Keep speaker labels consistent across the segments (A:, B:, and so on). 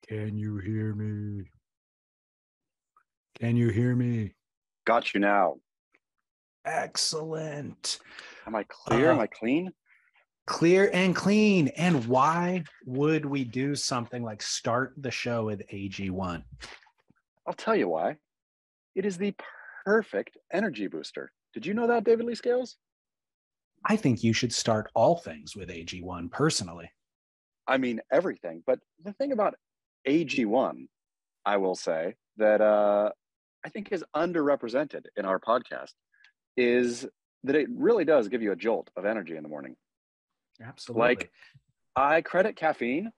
A: Can you hear me? Can you hear me?
B: Got you now.
A: Excellent.
B: Am I clear? Am I clean?
A: Clear and clean. And why would we do something like start the show with AG1?
B: I'll tell you why. It is the perfect energy booster. Did you know that, David Lee Scales?
A: I think you should start all things with AG1 personally.
B: I mean, everything. But the thing about AG1, I will say, that I think is underrepresented in our podcast is that it really does give you a jolt of energy in the morning.
A: Absolutely.
B: Like, I credit caffeine,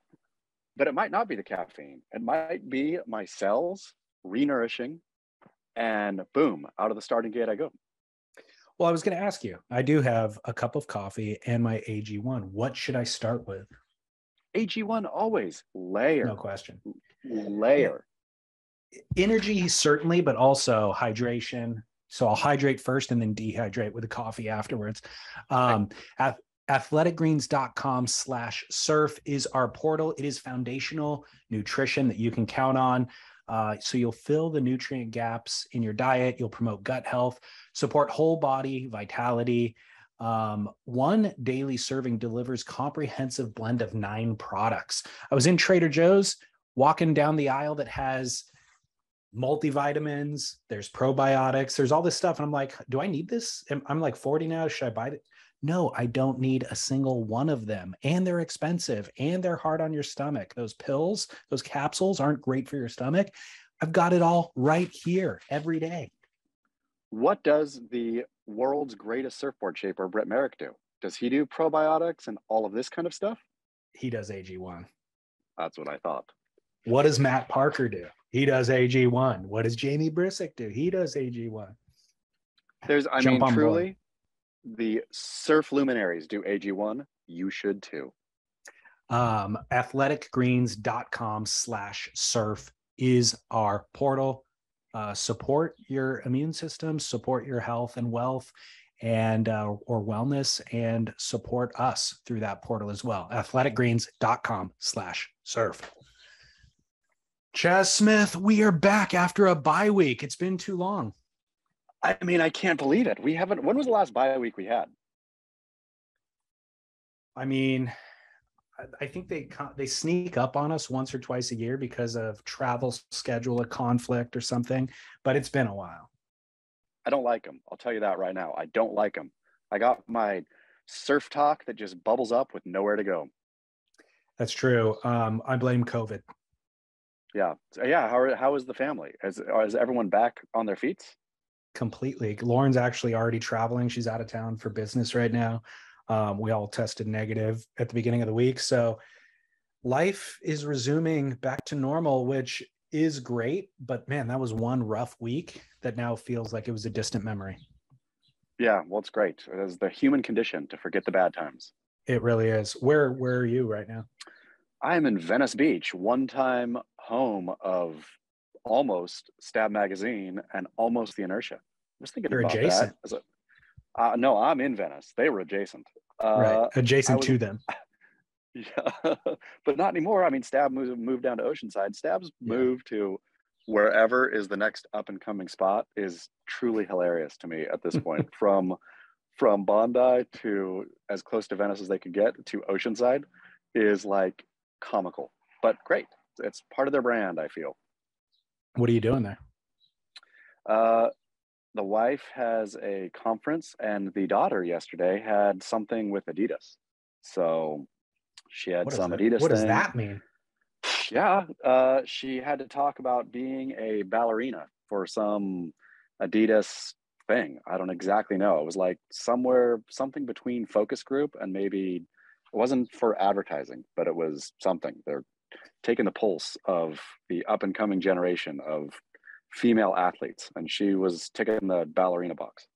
B: but it might not be the caffeine. It might be my cells re-nourishing, and boom, out of the starting gate I go.
A: Well, I was going to ask you, I do have a cup of coffee and my AG1. What should I start with?
B: AG1 always layer.
A: No question.
B: Layer.
A: Energy, certainly, but also hydration. So I'll hydrate first and then dehydrate with a coffee afterwards. Athleticgreens.com/surf is our portal. It is foundational nutrition that you can count on. So you'll fill the nutrient gaps in your diet. You'll promote gut health, support whole body vitality. One daily serving delivers comprehensive blend of 9 products. I was in Trader Joe's walking down the aisle that has multivitamins, there's probiotics, there's all this stuff. And I'm like, do I need this? I'm like 40 now. Should I buy it? No, I don't need a single one of them. And they're expensive and they're hard on your stomach. Those pills, those capsules aren't great for your stomach. I've got it all right here every day.
B: What does the world's greatest surfboard shaper, Brett Merrick, do? Does he do probiotics and all of this kind of stuff?
A: He does AG1.
B: That's what I thought.
A: What does Matt Parker do? He does AG1. What does Jamie Brisick do? He does AG1.
B: Truly, the surf luminaries do AG1. You should too.
A: Athleticgreens.com/surf is our portal. Support your immune system, support your health and wealth and or wellness, and support us through that portal as well. Athleticgreens.com/surf. Chaz Smith, we are back after a bye week. It's been too long.
B: I mean, I can't believe it. We haven't. When was the last bye week we had?
A: I mean, I think they sneak up on us once or twice a year because of travel schedule, a conflict or something, but it's been a while.
B: I don't like them. I'll tell you that right now. I don't like them. I got my surf talk that just bubbles up with nowhere to go.
A: That's true. I blame COVID.
B: Yeah. So, yeah. How is the family? Is everyone back on their feet?
A: Completely. Lauren's actually already traveling. She's out of town for business right now. We all tested negative at the beginning of the week. So life is resuming back to normal, which is great. But man, that was one rough week that now feels like it was a distant memory.
B: Yeah, well, it's great. It is the human condition to forget the bad times.
A: It really is. Where are you right now?
B: I'm in Venice Beach, one-time home of almost Stab Magazine and almost The Inertia. I was thinking
A: You're
B: about
A: adjacent.
B: that. No, I'm in Venice. They were adjacent.
A: Right, adjacent to them.
B: Yeah, but not anymore. I mean, Stab moved down to Oceanside. Stab's move to wherever is the next up-and-coming spot is truly hilarious to me at this point. From Bondi to as close to Venice as they could get to Oceanside is like comical, but great. It's part of their brand, I feel.
A: What are you doing there?
B: The wife has a conference, and the daughter yesterday had something with Adidas. So she had some Adidas.
A: What does that mean?
B: Yeah, she had to talk about being a ballerina for some Adidas thing. I don't exactly know. It was like something between focus group and maybe it wasn't for advertising, but it was something. They're taking the pulse of the up and coming generation of female athletes, and she was ticking the ballerina box.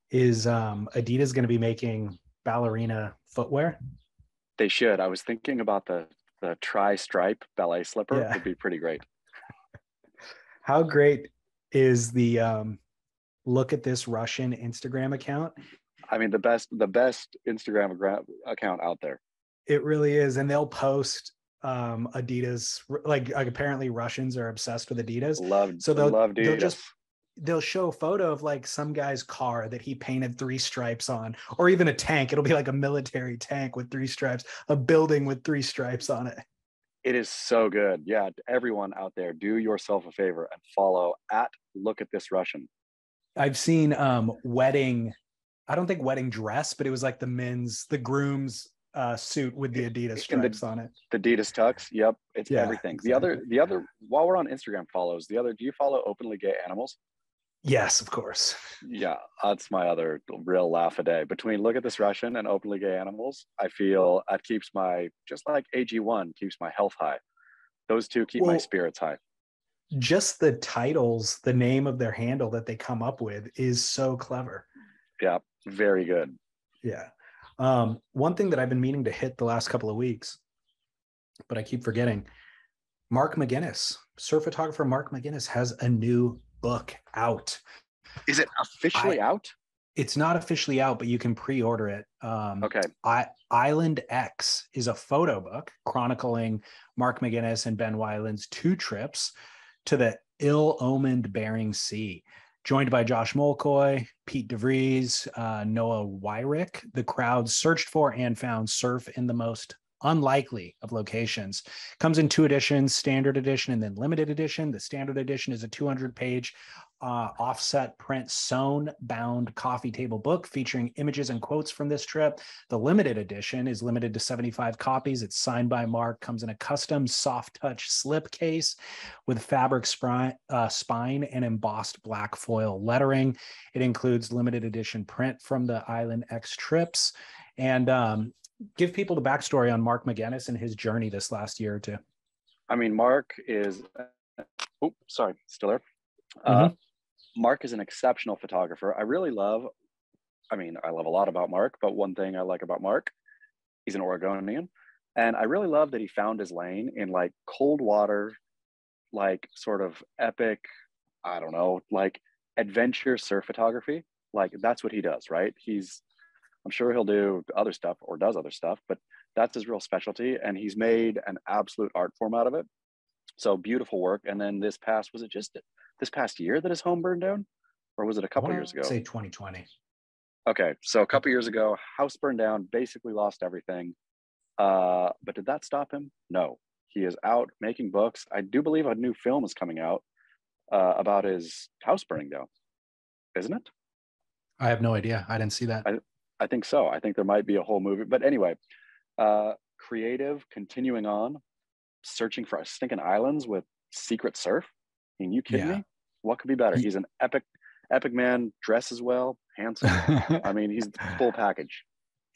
A: Is Adidas going to be making ballerina footwear?
B: They should. I was thinking about the tri-stripe ballet slipper. Would be pretty great.
A: How great is the look at this Russian Instagram account?
B: I mean, the best Instagram account out there.
A: It really is. And they'll post Adidas, like apparently Russians are obsessed with Adidas.
B: Loved
A: So
B: loved Adidas.
A: they'll show a photo of like some guy's car that he painted 3 stripes on, or even a tank. It'll be like a military tank with 3 stripes, a building with 3 stripes on it.
B: It is so good. Yeah, everyone out there, do yourself a favor and follow at Look at This Russian.
A: I've seen wedding, I don't think wedding dress, but it was like the groom's suit with the Adidas
B: In
A: stripes on it.
B: the Adidas tux. Yep, it's
A: Yeah,
B: everything.
A: exactly.
B: The other, while we're on Instagram follows, do you follow Openly Gay Animals?
A: Yes, of course.
B: Yeah, that's my other real laugh a day. Between Look at This Russian and Openly Gay Animals, I feel that keeps my, just like AG1 keeps my health high. Those two keep my
A: Well,
B: spirits high.
A: just the titles, the name of their handle that they come up with is so clever.
B: Yeah, very good.
A: Yeah. One thing that I've been meaning to hit the last couple of weeks, but I keep forgetting, Mark McGinnis, surf photographer Mark McGinnis, has a new book out.
B: Is it officially out?
A: It's not officially out, but you can pre-order it.
B: Okay.
A: Island X is a photo book chronicling Mark McGinnis and Ben Weiland's 2 trips to the ill-omened Bering Sea. Joined by Josh Molkoy, Pete DeVries, Noah Wyrick, the crowd searched for and found surf in the most unlikely of locations. Comes in 2 editions, standard edition and then limited edition. The standard edition is a 200-page offset print sewn bound coffee table book featuring images and quotes from this trip. The limited edition is limited to 75 copies. It's signed by Mark, comes in a custom soft touch slip case with fabric spine and embossed black foil lettering. It includes limited edition print from the Island X trips, and give people the backstory on Mark McGinnis and his journey this last year or two.
B: I mean, Mark is, still there.
A: Mm-hmm.
B: Mark is an exceptional photographer. I love a lot about Mark, but one thing I like about Mark, he's an Oregonian. And I really love that he found his lane in like cold water, like sort of epic, I don't know, like adventure surf photography. Like that's what he does, right? I'm sure he'll do other stuff or does other stuff, but that's his real specialty. And he's made an absolute art form out of it. So beautiful work. And then was it just this past year that his home burned down? Or was it a couple years ago?
A: Say 2020.
B: Okay. So a couple years ago, house burned down, basically lost everything. But did that stop him? No. He is out making books. I do believe a new film is coming out about his house burning down. Isn't it?
A: I have no idea. I didn't see that.
B: I think so. I think there might be a whole movie. But anyway, creative, continuing on, searching for stinking islands with secret surf. I mean, you kidding me? What could be better? He's an epic man, dresses well, handsome. I mean, he's the full package.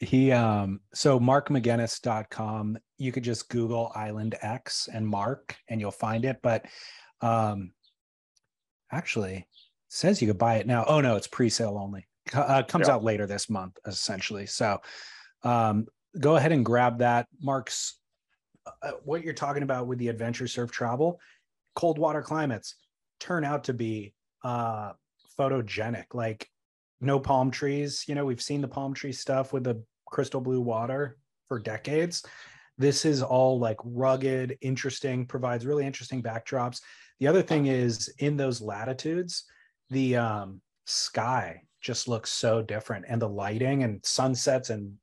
A: So markmcginnis.com, you could just Google Island X and Mark and you'll find it. But actually, it says you could buy it now. Oh no, it's pre-sale only. Comes out later this month, essentially. So go ahead and grab that. Mark's what you're talking about with the adventure surf travel, cold water climates turn out to be photogenic, like no palm trees. You know, we've seen the palm tree stuff with the crystal blue water for decades. This is all like rugged, interesting, provides really interesting backdrops. The other thing is in those latitudes, the sky just looks so different, and the lighting and sunsets and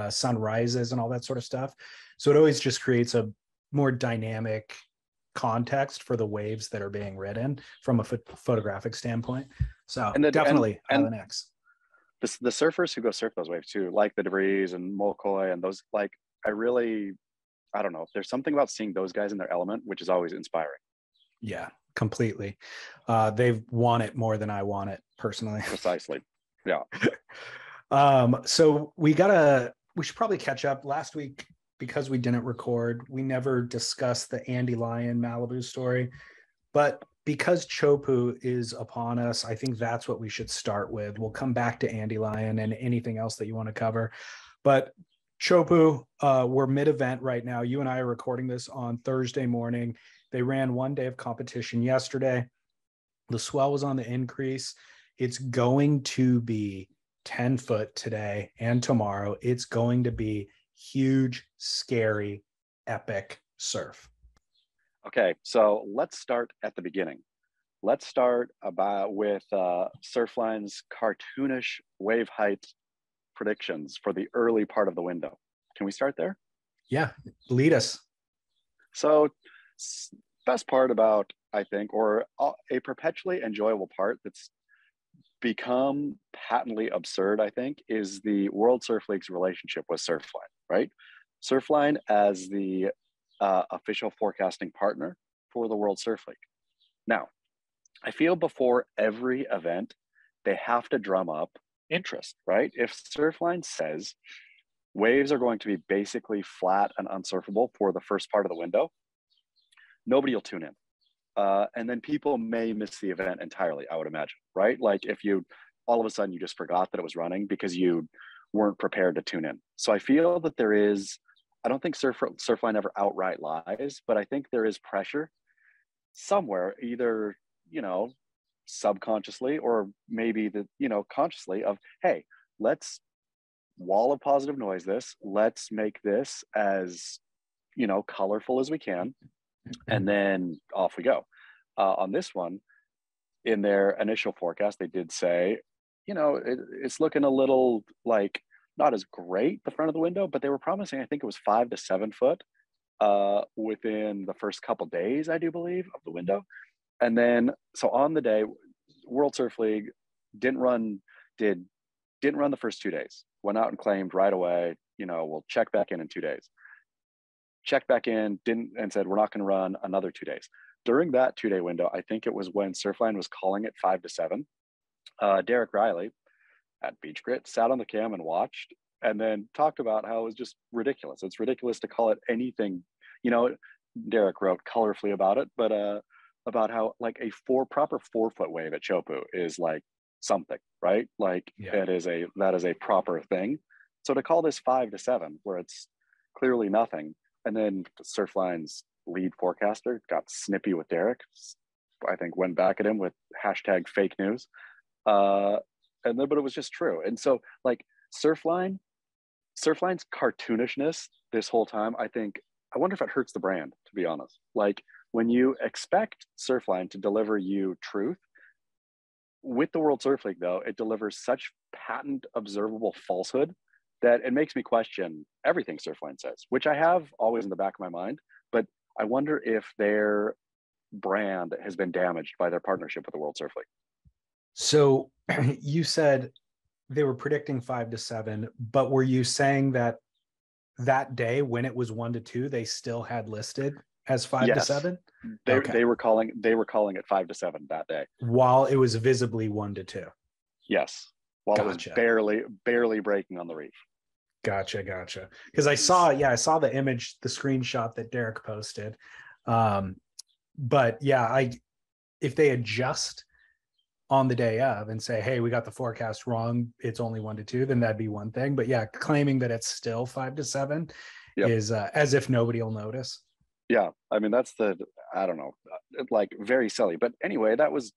A: sunrises and all that sort of stuff. So it always just creates a more dynamic context for the waves that are being ridden from a photographic standpoint. So definitely Island X.
B: The surfers who go surf those waves too, like the DeVries and Molkoy and those, like I don't know. There's something about seeing those guys in their element, which is always inspiring.
A: Yeah, completely. They've won it more than I want it personally.
B: Precisely. Yeah.
A: So we should probably catch up. Last week, because we didn't record, we never discussed the Andy Lyon Malibu story, but because Teahupo'o is upon us, I think that's what we should start with. We'll come back to Andy Lyon and anything else that you want to cover. But Teahupo'o, we're mid-event right now. You and I are recording this on Thursday morning. They ran one day of competition yesterday. The swell was on the increase. It's going to be 10 foot today and tomorrow. It's going to be huge, scary, epic surf?
B: Okay, so let's start at the beginning. Let's start with Surfline's cartoonish wave height predictions for the early part of the window. Can we start there?
A: Yeah, lead us.
B: So, best part about, I think, or a perpetually enjoyable part that's become patently absurd, I think, is the World Surf League's relationship with Surfline, right? Surfline as the official forecasting partner for the World Surf League. Now, I feel before every event, they have to drum up interest, right? If Surfline says waves are going to be basically flat and unsurfable for the first part of the window, nobody will tune in. And then people may miss the event entirely, I would imagine, right? Like if you all of a sudden you just forgot that it was running because you weren't prepared to tune in. So I feel that there is, I don't think Surfline ever outright lies, but I think there is pressure somewhere, either, subconsciously or maybe consciously of, hey, let's wall of positive noise this, let's make this as, colorful as we can. And then off we go. On this one, in their initial forecast, they did say, it's looking a little like not as great the front of the window, but they were promising, I think it was 5 to 7 foot within the first couple days, I do believe, of the window. And then, so on the day, World Surf League didn't run the first 2 days. Went out and claimed right away, we'll check back in 2 days. Checked back in, and said we're not going to run another 2 days. During that 2 day window, I think it was when Surfline was calling it 5 to 7. Derek Riley at Beach Grit sat on the cam and watched, and then talked about how it was just ridiculous. It's ridiculous to call it anything. Derek wrote colorfully about it, but about how like a proper 4 foot wave at Teahupo'o is like something, right? Like that is a proper thing. So to call this 5 to 7, where it's clearly nothing. And then Surfline's lead forecaster got snippy with Derek. I think went back at him with hashtag fake news. But it was just true. And so like Surfline's cartoonishness this whole time, I wonder if it hurts the brand, to be honest. Like when you expect Surfline to deliver you truth, with the World Surf League though, it delivers such patent observable falsehood that it makes me question everything Surfline says, which I have always in the back of my mind. But I wonder if their brand has been damaged by their partnership with the World Surf League.
A: So you said they were predicting 5 to 7, but were you saying that day when it was 1 to 2, they still had listed as 5 to 7?
B: They were calling it 5 to 7 that day,
A: while it was visibly 1 to 2.
B: Yes, while it was barely breaking on the reef.
A: Gotcha. Because I saw the image, the screenshot that Derek posted. But yeah, if they adjust on the day of and say, hey, we got the forecast wrong, it's only 1 to 2, then that'd be one thing. But yeah, claiming that it's still 5 to 7 is as if nobody will notice.
B: Yeah, I mean, that's I don't know, like very silly. But anyway, that was,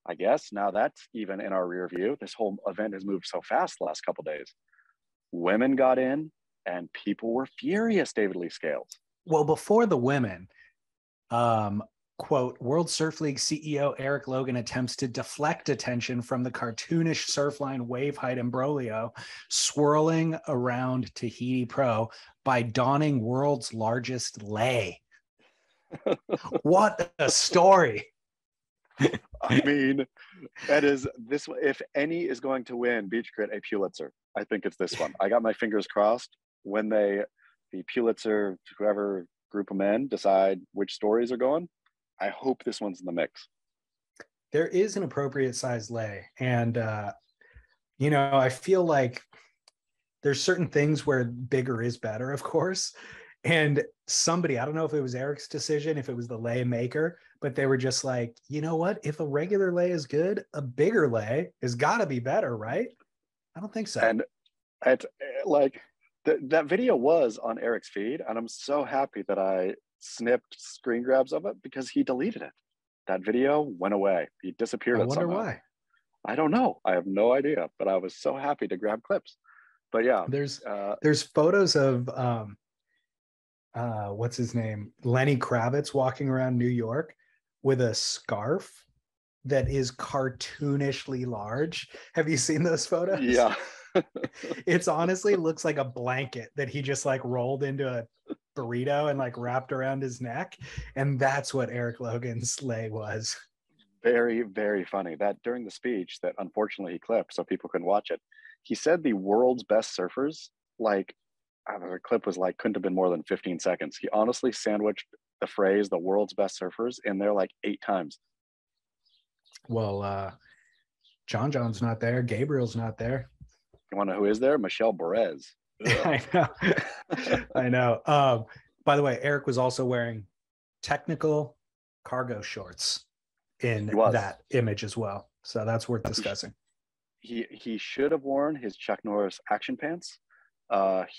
B: I guess, now that's even in our rear view. This whole event has moved so fast the last couple of days. Women got in and people were furious, David Lee Scales.
A: Well, before the women, quote, World Surf League CEO Eric Logan attempts to deflect attention from the cartoonish Surfline wave height imbroglio swirling around Teahupo'o by donning world's largest lei. What a story.
B: I mean, that is this. If any is going to win Beach Grit a Pulitzer, I think it's this one. I got my fingers crossed when the Pulitzer, whoever group of men decide which stories are going. I hope this one's in the mix.
A: There is an appropriate size lei. And, I feel like there's certain things where bigger is better, of course. And somebody, I don't know if it was Eric's decision, if it was the lei maker, but they were just like, you know what? If a regular lei is good, a bigger lei has got to be better, right? I don't think so.
B: And it's like that video was on Eric's feed, and I'm so happy that I snipped screen grabs of it because he deleted it. That video went away. He disappeared.
A: I wonder why.
B: I don't know. I have no idea, but I was so happy to grab clips. But yeah,
A: there's photos of, I don't know if it was Eric's decision, if it was the lei maker, but they were just like, you know what? If a regular lei is good, a bigger lei has got to be better, right? I don't think so. And there's what's his name? Lenny Kravitz walking around New York with a scarf that is cartoonishly large. Have you seen those photos?
B: Yeah.
A: It's honestly looks like a blanket that he just like rolled into a burrito and like wrapped around his neck. And that's what Eric Logan's sleigh was.
B: Very, very funny. That during the speech that unfortunately he clipped so people couldn't watch it, he said the world's best surfers, like, I don't know, the clip was like, couldn't have been more than 15 seconds. He honestly sandwiched the phrase the world's best surfers in there like 8 times.
A: Well, John's not there. Gabriel's not there.
B: You want to know who is there? Michelle Perez.
A: I know. I know. By the way, Eric was also wearing technical cargo shorts in that image as well. So that's worth discussing.
B: He should have worn his Chuck Norris action pants.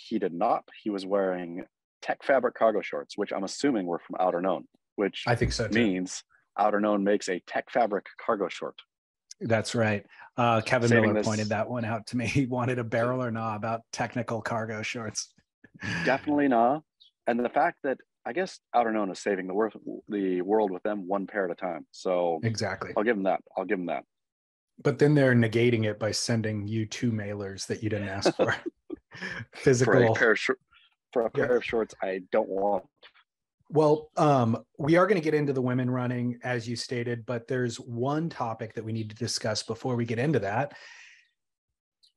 B: He did not. He was wearing tech fabric cargo shorts, which I'm assuming were from Outerknown, which
A: I think so too.
B: Means Outerknown makes a tech fabric cargo short.
A: That's right. Kevin Miller pointed that one out to me. He wanted a barrel or nah about technical cargo shorts.
B: Definitely nah. And the fact that I guess Outerknown is saving the world with them one pair at a time. So
A: exactly.
B: I'll give him that.
A: But then they're negating it by sending you 2 mailers that you didn't ask for. Physical.
B: For a pair of shorts I don't want.
A: Well, we are going to get into the women running, as you stated, but there's one topic that we need to discuss before we get into that.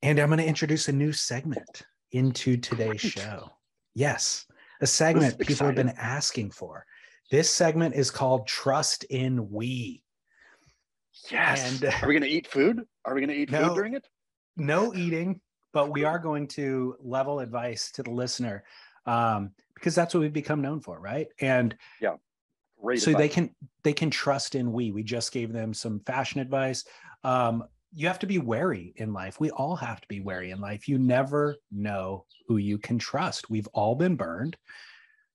A: And I'm going to introduce a new segment into today's show. Yes, a segment people have been asking for. This segment is called Trust in We.
B: Yes. And are we going to eat food? Are we going to eat food during it?
A: No eating, but we are going to level advice to the listener. Because that's what we've become known for, right? And
B: yeah,
A: so advice. they can trust in we. We just gave them some fashion advice. You have to be wary in life. We all have to be wary in life. You never know who you can trust. We've all been burned.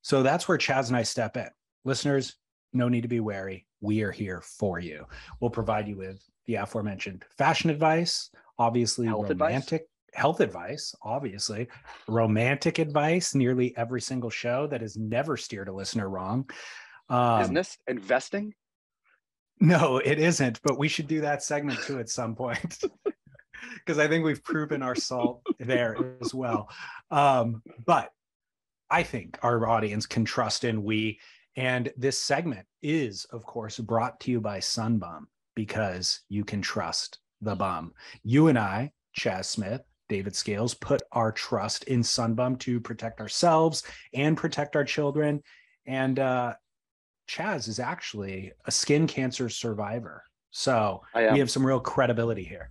A: So that's where Chaz and I step in. Listeners, no need to be wary. We are here for you. We'll provide you with the aforementioned fashion advice, obviously health advice, obviously, romantic advice, nearly every single show that has never steered a listener wrong.
B: Isn't this investing?
A: No, it isn't, but we should do that segment too at some point because I think we've proven our salt there as well. But I think our audience can trust in we, and this segment is, of course, brought to you by Sunbum because you can trust the bum. You and I, Chaz Smith, David Scales, put our trust in Sunbum to protect ourselves and protect our children. And Chaz is actually a skin cancer survivor. So we have some real credibility here.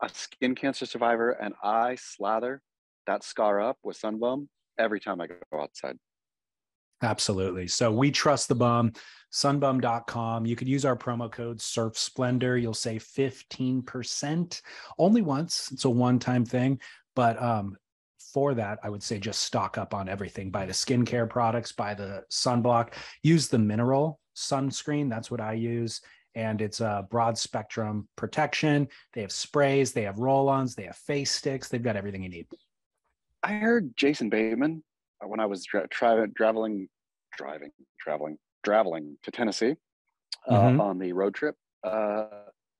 B: A skin cancer survivor, and I slather that scar up with Sunbum every time I go outside.
A: Absolutely. So we trust the bum, sunbum.com. You could use our promo code Surf Splendor. You'll save 15%. Only once. It's a one-time thing. But for that, I would say just stock up on everything. Buy the skincare products, buy the sunblock, use the mineral sunscreen. That's what I use. And it's a broad spectrum protection. They have sprays, they have roll-ons, they have face sticks. They've got everything you need.
B: I heard Jason Bateman when I was traveling to Tennessee on the road trip.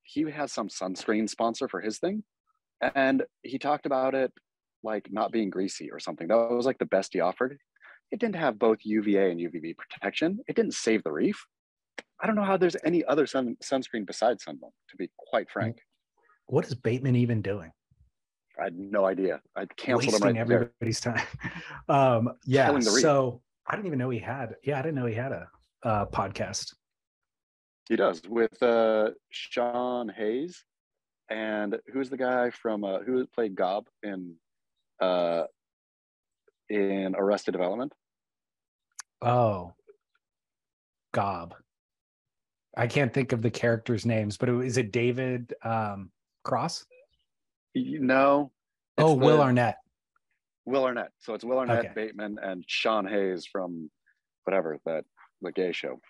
B: He has some sunscreen sponsor for his thing, and he talked about it like not being greasy or something. That was like the best he offered. It didn't have both UVA and UVB protection. It didn't save the reef. I don't know how there's any other sunscreen besides Sunbum, to be quite frank.
A: What is Bateman even doing?
B: I had no idea. I canceled
A: wasting
B: him right
A: everybody's
B: there.
A: Time. Yeah. So I didn't even know he had. Yeah, I didn't know he had a podcast.
B: He does with Sean Hayes, and who's the guy from who played Gob in Arrested Development?
A: Oh, Gob. I can't think of the characters' names, but is it David Cross?
B: No.
A: Will Arnett.
B: Will Arnett. So it's Will Arnett, okay. Bateman, and Sean Hayes from whatever, the gay show.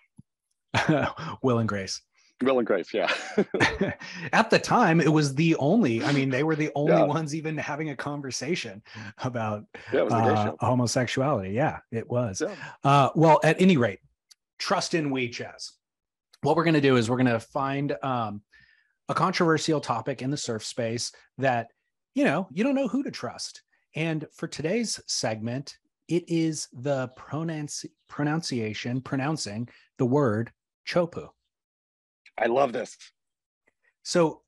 A: Will and Grace.
B: Will and Grace, yeah.
A: At the time, it was the only, I mean, they were the only
B: Yeah.
A: ones even having a conversation about
B: Yeah, it was the gay show.
A: homosexuality. Yeah, it was.
B: Yeah.
A: Well, at any rate, trust in we, Chaz. What we're going to do is we're going to find a controversial topic in the surf space that, you know, you don't know who to trust. And for today's segment, it is the pronouncing the word chopu.
B: I love this.
A: So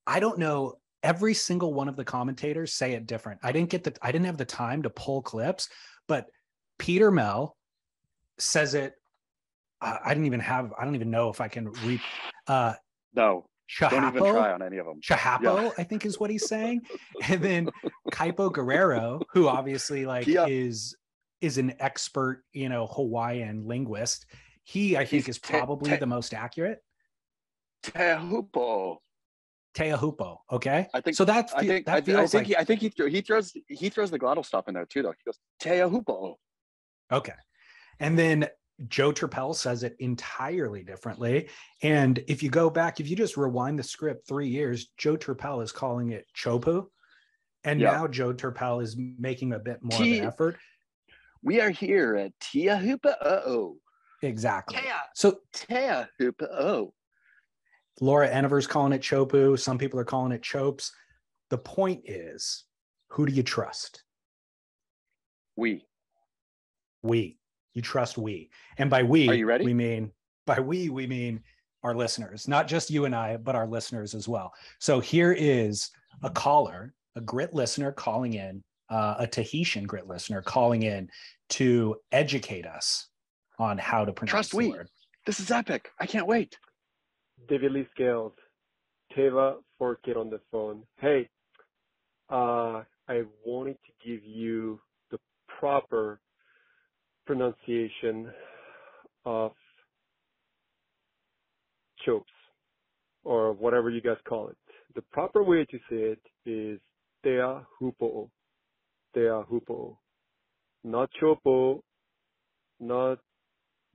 A: I don't know. Every single one of the commentators say it different. I didn't have the time to pull clips, but Peter Mel says it. I don't even know if I can read.
B: No,
A: Teahupo'o,
B: don't even try on any of them.
A: Teahupo'o,
B: Yeah.
A: I think is what he's saying. And then Kaipo Guerrero, who obviously is an expert, you know, Hawaiian linguist. I think is probably the most accurate.
B: Teahupo'o.
A: Teahupo'o. Okay.
B: I think
A: so. I think
B: he throws the glottal stop in there too, though. He goes Teahupo'o.
A: Okay. And then Joe Turpel says it entirely differently. And if you go back, if you just rewind the script 3 years, Joe Turpel is calling it chopu. And now Joe Turpel is making a bit more of an effort.
B: We are here at Teahupo'o.
A: Exactly. So
B: Teahupo'o.
A: Laura Eniver's calling it chopu. Some people are calling it chopes. The point is, who do you trust?
B: We.
A: You trust we. And by we,
B: are you ready?
A: we mean our listeners, not just you and I, but our listeners as well. So here is a caller, a grit listener calling in, a Tahitian grit listener calling in to educate us on how to pronounce the word.
B: This is epic. I can't wait.
C: David Lee Scales, Teva for Kid on the phone. Hey, I wanted to give you the proper pronunciation of chopes, or whatever you guys call it. The proper way to say it is Teahupo'o. Teahupo'o. Not chopo, not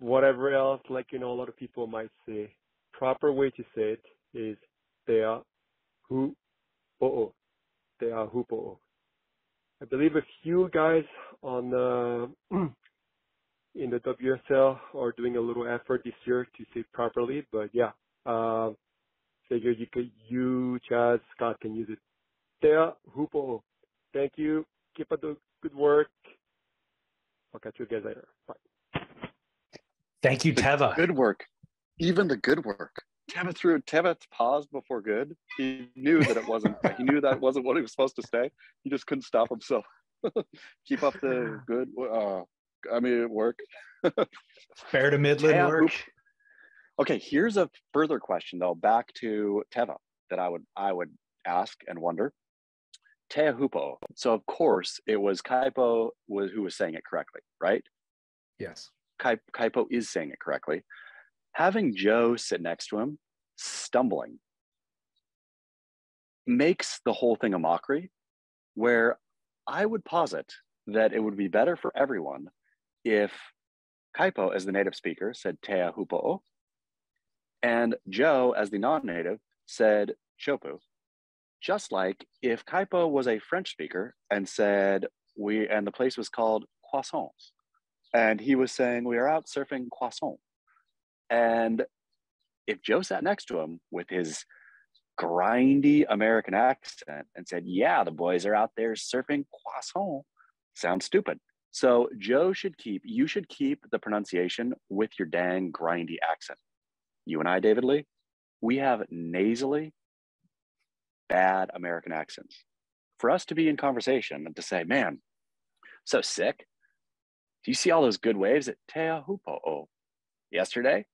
C: whatever else, like, you know, a lot of people might say. Proper way to say it is Teahupo'o. Teahupo'o. I believe a few guys on in the WSL are doing a little effort this year to say it properly, but yeah, figured you, Chaz, Scott can use it. Teahupo'o. Thank you. Keep up the good work. I'll catch you guys later. Bye.
A: Thank you, Teva.
B: Good work. Even the good work. Teva paused before good. He knew that it wasn't. He knew that wasn't what he was supposed to say. He just couldn't stop himself. Keep up the good. Work.
A: Fair to Midland work.
B: Okay, here's a further question though. Back to Teva that I would ask and wonder. Teahupo'o. So of course it was Kaipo who was saying it correctly, right?
A: Yes.
B: Kaipo is saying it correctly. Having Joe sit next to him, stumbling, makes the whole thing a mockery, where I would posit that it would be better for everyone if Kaipo, as the native speaker, said Teahupo'o, and Joe, as the non-native, said chopu. Just like if Kaipo was a French speaker and said and the place was called Croissants, and he was saying we are out surfing croissant. And if Joe sat next to him with his grindy American accent and said, yeah, the boys are out there surfing croissant, sounds stupid. So you should keep the pronunciation with your dang grindy accent. You and I, David Lee, we have nasally bad American accents. For us to be in conversation and to say, man, so sick. Do you see all those good waves at Teahupo'o yesterday?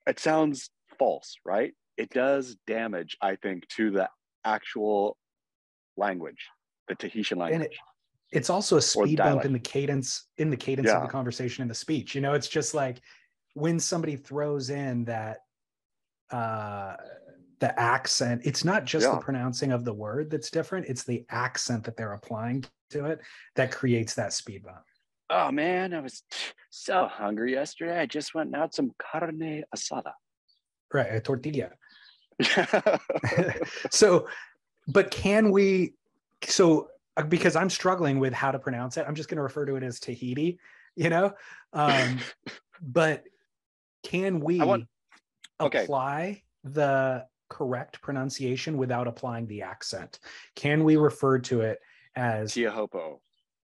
B: It sounds false, right? It does damage, I think, to the actual language, the Tahitian language.
A: And it's also a speed bump in the cadence of the conversation in the speech. You know, it's just like when somebody throws in that the accent, it's not just the pronouncing of the word that's different, it's the accent that they're applying to it that creates that speed bump.
B: Oh man, I was so hungry yesterday. I just went and had some carne asada.
A: Right, a tortilla. So, but can we, so because I'm struggling with how to pronounce it, I'm just going to refer to it as Tahiti, you know? But can we apply the correct pronunciation without applying the accent? Can we refer to it as
B: Teahupo'o?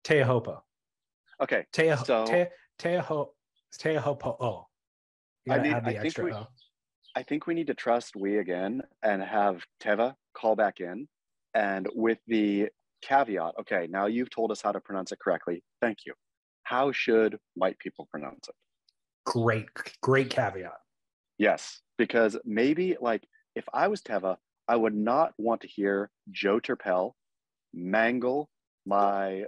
A: Teahupo'o.
B: Okay.
A: Teahupo'o. You gotta add the extra O.
B: I think we need to trust we again and have Teva call back in, and with the caveat, okay, now you've told us how to pronounce it correctly. Thank you. How should white people pronounce it?
A: Great caveat.
B: Yes, because maybe like if I was Teva, I would not want to hear Joe Turpel mangle my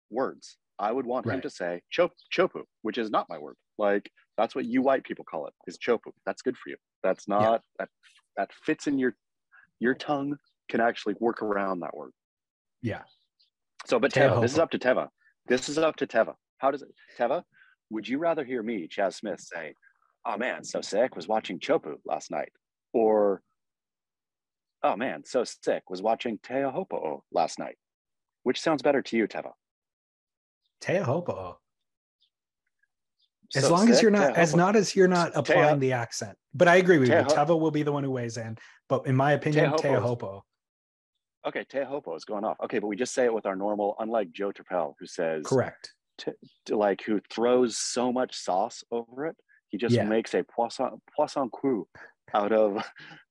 B: words. I would want him to say chopu, which is not my word. Like that's what you white people call it, is chopu. That's good for you. That's not that fits in your tongue, can actually work around that word.
A: Yeah.
B: So, but Teva, this is up to Teva. This is up to Teva. How does it, Teva? Would you rather hear me, Chaz Smith, say, "Oh man, so sick, was watching Chopu last night," or "Oh man, so sick, was watching Teahupo'o last night"? Which sounds better to you, Teva?
A: Teahupo'o. As
B: So
A: long as
B: sick,
A: you're not, you're not applying
B: Teha-
A: the accent. But I agree with you.
B: Teha-
A: Teva will be the one who weighs in. But in my opinion, Teahupo'o.
B: Okay, Teahupo'o is going off. Okay, but we just say it with our normal, unlike Joe Turpel, who says
A: Correct.
B: Like who throws so much sauce over it. He just makes a poisson cru out of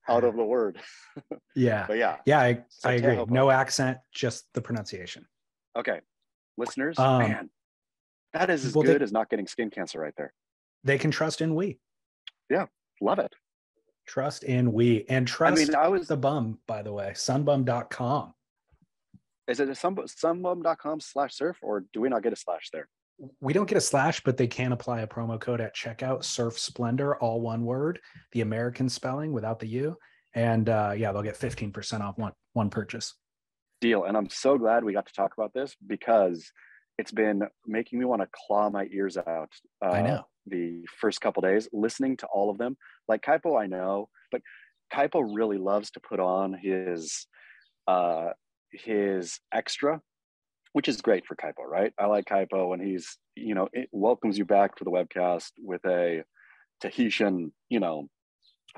B: the word.
A: Yeah.
B: But yeah.
A: Yeah,
B: So
A: I agree.
B: Teahupo'o.
A: No accent, just the pronunciation.
B: Okay. Listeners, man, that is as good as not getting skin cancer right there.
A: They can trust in we.
B: Yeah, love it.
A: Trust in we. And trust the bum, by the way, sunbum.com.
B: Is it a sunbum.com/surf, or do we not get a slash there?
A: We don't get a slash, but they can apply a promo code at checkout, Surf Splendor, all one word, the American spelling without the U. And they'll get 15% off one purchase.
B: Deal. And I'm so glad we got to talk about this, because it's been making me want to claw my ears out.
A: I know.
B: The first couple of days, listening to all of them. Like Kaipo, I know, but Kaipo really loves to put on his extra, which is great for Kaipo, right? I like Kaipo when he's, it welcomes you back to the webcast with a Tahitian,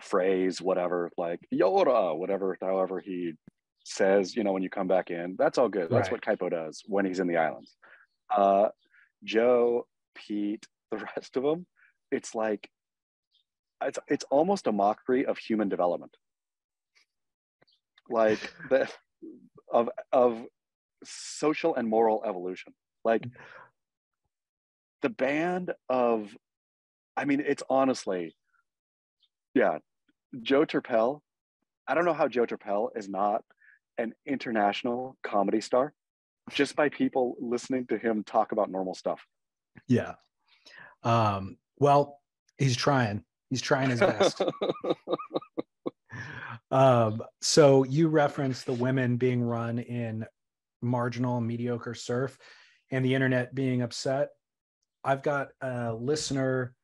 B: phrase, whatever, like Yora, whatever, however he says, when you come back in. That's all good. That's what Kaipo does when he's in the islands. Joe, Pete, the rest of them, it's like, it's almost a mockery of human development. Like of social and moral evolution. Like the band of, it's honestly, Joe Turpel. I don't know how Joe Turpel is not an international comedy star just by people listening to him talk about normal stuff.
A: Yeah. Well, he's trying his best. So you referenced the women being run in marginal and mediocre surf and the internet being upset. I've got a listener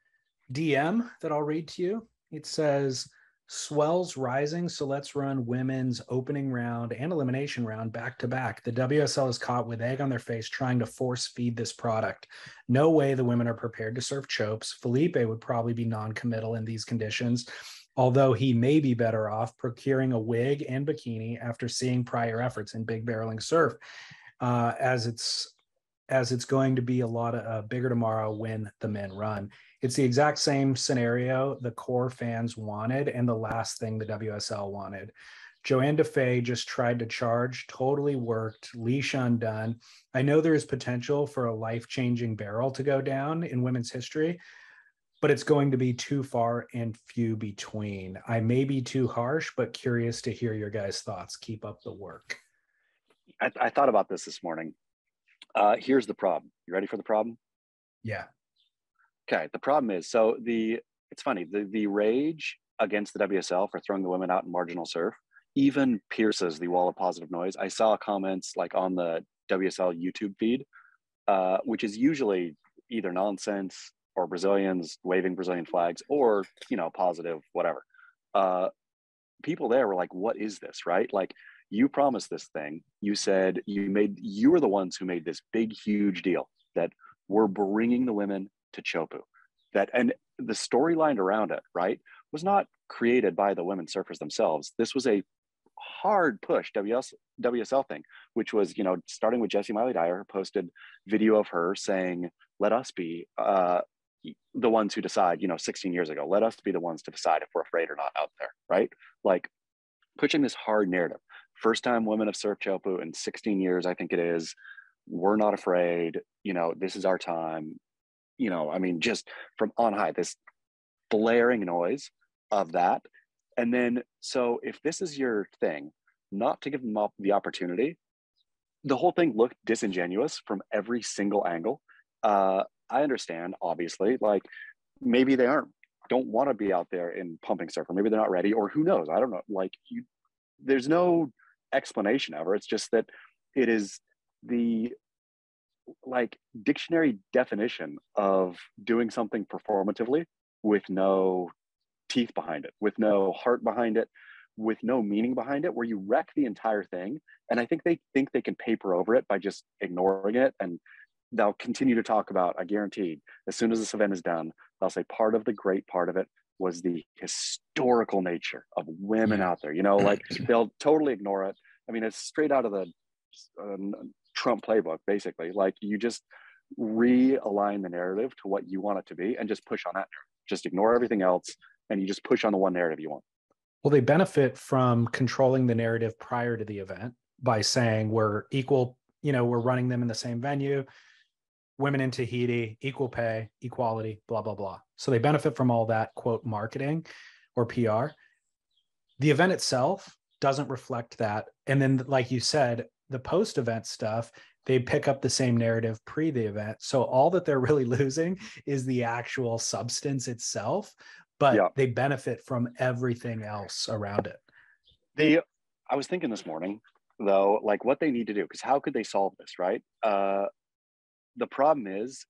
A: DM that I'll read to you. It says, swells rising, so let's run women's opening round and elimination round back to back. The WSL is caught with egg on their face trying to force feed this product. No way the women are prepared to surf chopes. Felipe would probably be non-committal in these conditions, although he may be better off procuring a wig and bikini after seeing prior efforts in big barreling surf, as it's going to be a lot of bigger tomorrow when the men run. It's the exact same scenario the core fans wanted and the last thing the WSL wanted. Joanne DeFay just tried to charge, totally worked, leash undone. I know there is potential for a life-changing barrel to go down in women's history, but it's going to be too far and few between. I may be too harsh, but curious to hear your guys' thoughts. Keep up the work.
B: I thought about this morning. Here's the problem. You ready for the problem?
A: Yeah.
B: Okay. The problem is, it's funny, the rage against the WSL for throwing the women out in marginal surf even pierces the wall of positive noise. I saw comments like on the WSL YouTube feed, which is usually either nonsense or Brazilians waving Brazilian flags or, positive, whatever. people there were like, what is this, right? Like, you promised this thing. You said you were the ones who made this big, huge deal that we're bringing the women to Teahupo'o. And the storyline around it, right, was not created by the women surfers themselves. This was a hard push WSL thing, which was, starting with Jessie Miley Dyer, posted video of her saying, let us be the ones who decide, 16 years ago, let us be the ones to decide if we're afraid or not out there, right? Like, pushing this hard narrative. First time women have surfed Teahupo'o in 16 years, I think it is. We're not afraid. This is our time. Just from on high, this blaring noise of that. And then, so if this is your thing, not to give them up the opportunity, the whole thing looked disingenuous from every single angle. I understand, obviously, like, maybe they don't want to be out there in pumping surf, or maybe they're not ready, or who knows, I don't know. Like, there's no explanation ever. It's just that it is the dictionary definition of doing something performatively with no teeth behind it, with no heart behind it, with no meaning behind it, where you wreck the entire thing. And I think they can paper over it by just ignoring it. And they'll continue to talk about, I guarantee, as soon as this event is done, they'll say part of the great part of it was the historical nature of women out there. They'll totally ignore it. I mean, it's straight out of the Trump playbook, basically. Like, you just realign the narrative to what you want it to be and just push on that narrative. Just ignore everything else, and you just push on the one narrative you want.
A: Well, they benefit from controlling the narrative prior to the event by saying we're equal, we're running them in the same venue, women in Tahiti, equal pay, equality, blah, blah, blah. So they benefit from all that, quote, marketing or PR. The event itself doesn't reflect that. And then, like you said, the post-event stuff, they pick up the same narrative pre the event. So all that they're really losing is the actual substance itself, but they benefit from everything else around it.
B: I was thinking this morning, though, like, what they need to do, because how could they solve this, right? The problem is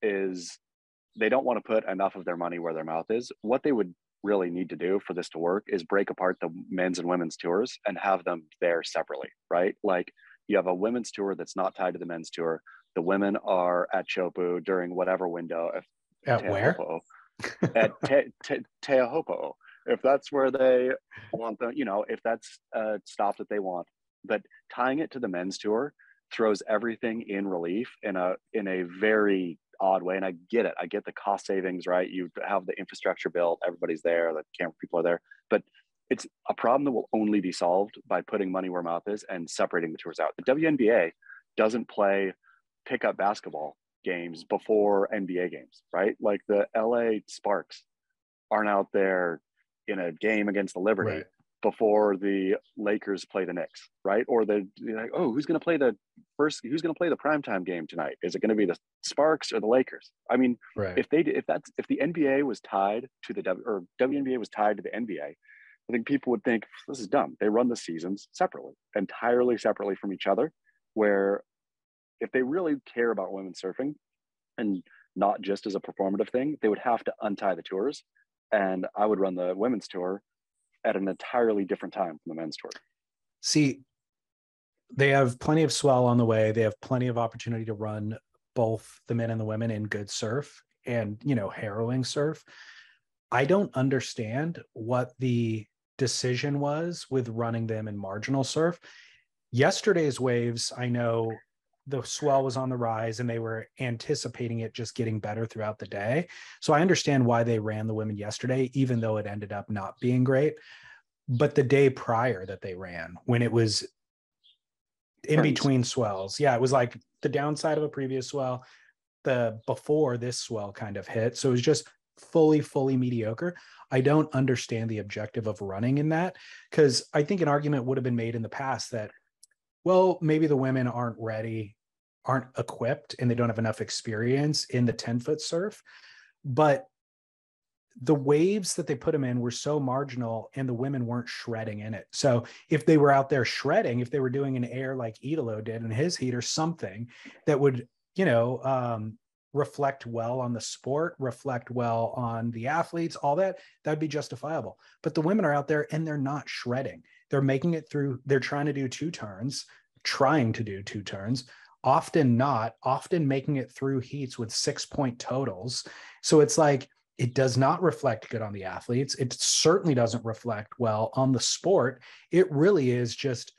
B: they don't want to put enough of their money where their mouth is. What they would really need to do for this to work is break apart the men's and women's tours and have them there separately, right? Like, you have a women's tour that's not tied to the men's tour. The women are at Teahupo'o during whatever window.
A: At where?
B: At Teahupo'o, if that's where they want them, if that's a stop that they want. But tying it to the men's tour throws everything in relief in a very odd way. And I get it. I get the cost savings, right? You have the infrastructure built, everybody's there, the camera people are there, but it's a problem that will only be solved by putting money where mouth is and separating the tours out. The WNBA doesn't play pickup basketball games before NBA games, right? Like, the LA Sparks aren't out there in a game against the Liberty before the Lakers play the Knicks, right? Or they're like, oh, who's going to play the primetime game tonight? Is it going to be the Sparks or the Lakers? I mean, if the NBA was tied to or WNBA was tied to the NBA, I think people would think this is dumb. They run the seasons separately, entirely separately from each other, where if they really care about women surfing and not just as a performative thing, they would have to untie the tours. And I would run the women's tour at an entirely different time from the men's tour.
A: See, they have plenty of swell on the way. They have plenty of opportunity to run both the men and the women in good surf and, harrowing surf. I don't understand what the decision was with running them in marginal surf. Yesterday's waves, I know the swell was on the rise and they were anticipating it just getting better throughout the day. So I understand why they ran the women yesterday, even though it ended up not being great. But the day prior that they ran, when it was in between swells, it was like the downside of a previous swell, the before this swell kind of hit. So it was just fully mediocre. I don't understand the objective of running in that, because I think an argument would have been made in the past that, well, maybe the women aren't ready, aren't equipped, and they don't have enough experience in the 10-foot surf. But the waves that they put them in were so marginal and the women weren't shredding in it. So if they were out there shredding, if they were doing an air like Idolo did in his heat or something that would, reflect well on the sport, reflect well on the athletes, all that, that'd be justifiable. But the women are out there and they're not shredding. They're making it through. They're trying to do two turns, often not, often making it through heats with 6-point totals. So it's like, it does not reflect good on the athletes. It certainly doesn't reflect well on the sport. It really is just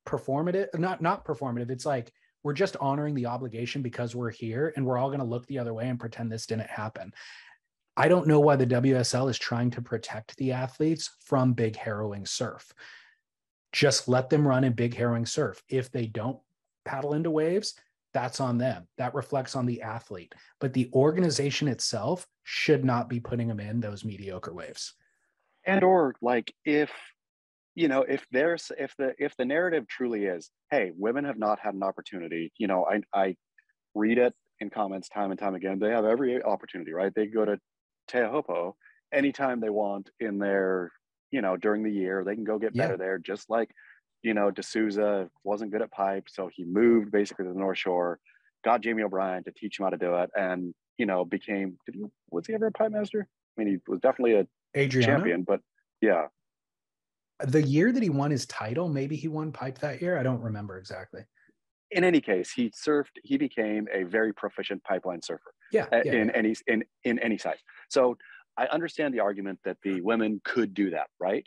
A: performative, not performative. It's like, we're just honoring the obligation because we're here, and we're all going to look the other way and pretend this didn't happen. I don't know why the WSL is trying to protect the athletes from big harrowing surf. Just let them run in big harrowing surf. If they don't paddle into waves, that's on them. That reflects on the athlete. But the organization itself should not be putting them in those mediocre waves.
B: And or like, if the narrative truly is, hey, women have not had an opportunity, I read it in comments time and time again. They have every opportunity, right? They go to Teahupo'o anytime they want in their, during the year. They can go get better there, just like, D'Souza wasn't good at pipe, so he moved basically to the North Shore, got Jamie O'Brien to teach him how to do it, and was he ever a pipe master? I mean, he was definitely a champion, but yeah.
A: The year that he won his title, maybe he won pipe that year. I don't remember exactly.
B: In any case, he became a very proficient pipeline surfer. In any size. So I understand the argument that the women could do that, right?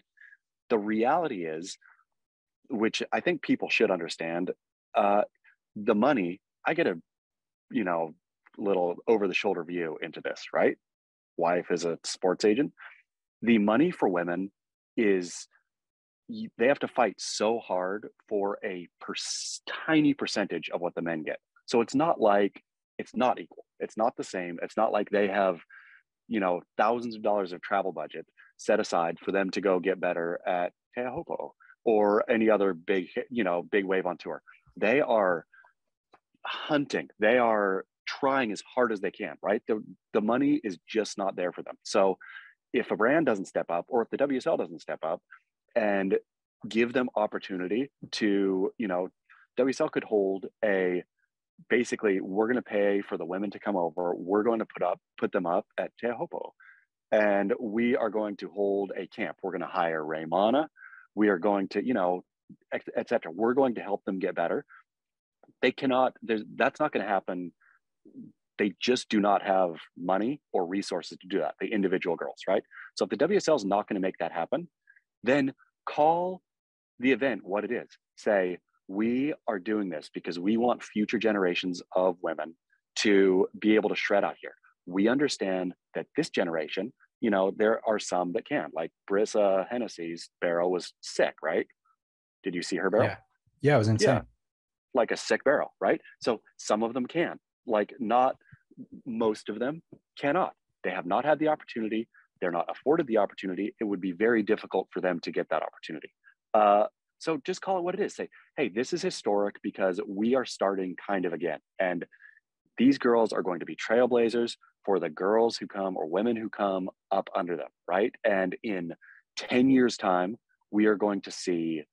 B: The reality is, which I think people should understand, the money, I get a, little over the shoulder view into this, right? Wife is a sports agent. The money for women is, they have to fight so hard for a tiny percentage of what the men get. So it's not like, it's not equal. It's not the same. It's not like they have, thousands of dollars of travel budget set aside for them to go get better at Teahupo'o or any other big wave on tour. They are hunting. They are trying as hard as they can, right? The money is just not there for them. So if a brand doesn't step up, or if the WSL doesn't step up and give them opportunity to, WSL could hold basically, we're going to pay for the women to come over. We're going to put them up at Teahupo'o, and we are going to hold a camp. We're going to hire Raimana. We are going to, et cetera. We're going to help them get better. They cannot, that's not going to happen. They just do not have money or resources to do that, the individual girls, right? So if the WSL is not going to make that happen, then call the event what it is. Say, we are doing this because we want future generations of women to be able to shred out here. We understand that this generation, there are some that can, like Brissa Hennessy's barrel was sick, right? Did you see her barrel?
A: Yeah, it was insane.
B: Yeah. Like a sick barrel, right? So some of them can, like not most of them cannot. They have not had the opportunity. They're not afforded the opportunity. It would be very difficult for them to get that opportunity. So just call it what it is. Say, hey, this is historic because we are starting kind of again. And these girls are going to be trailblazers for the girls who come or women who come up under them, right? And in 10 years' time, we are going to see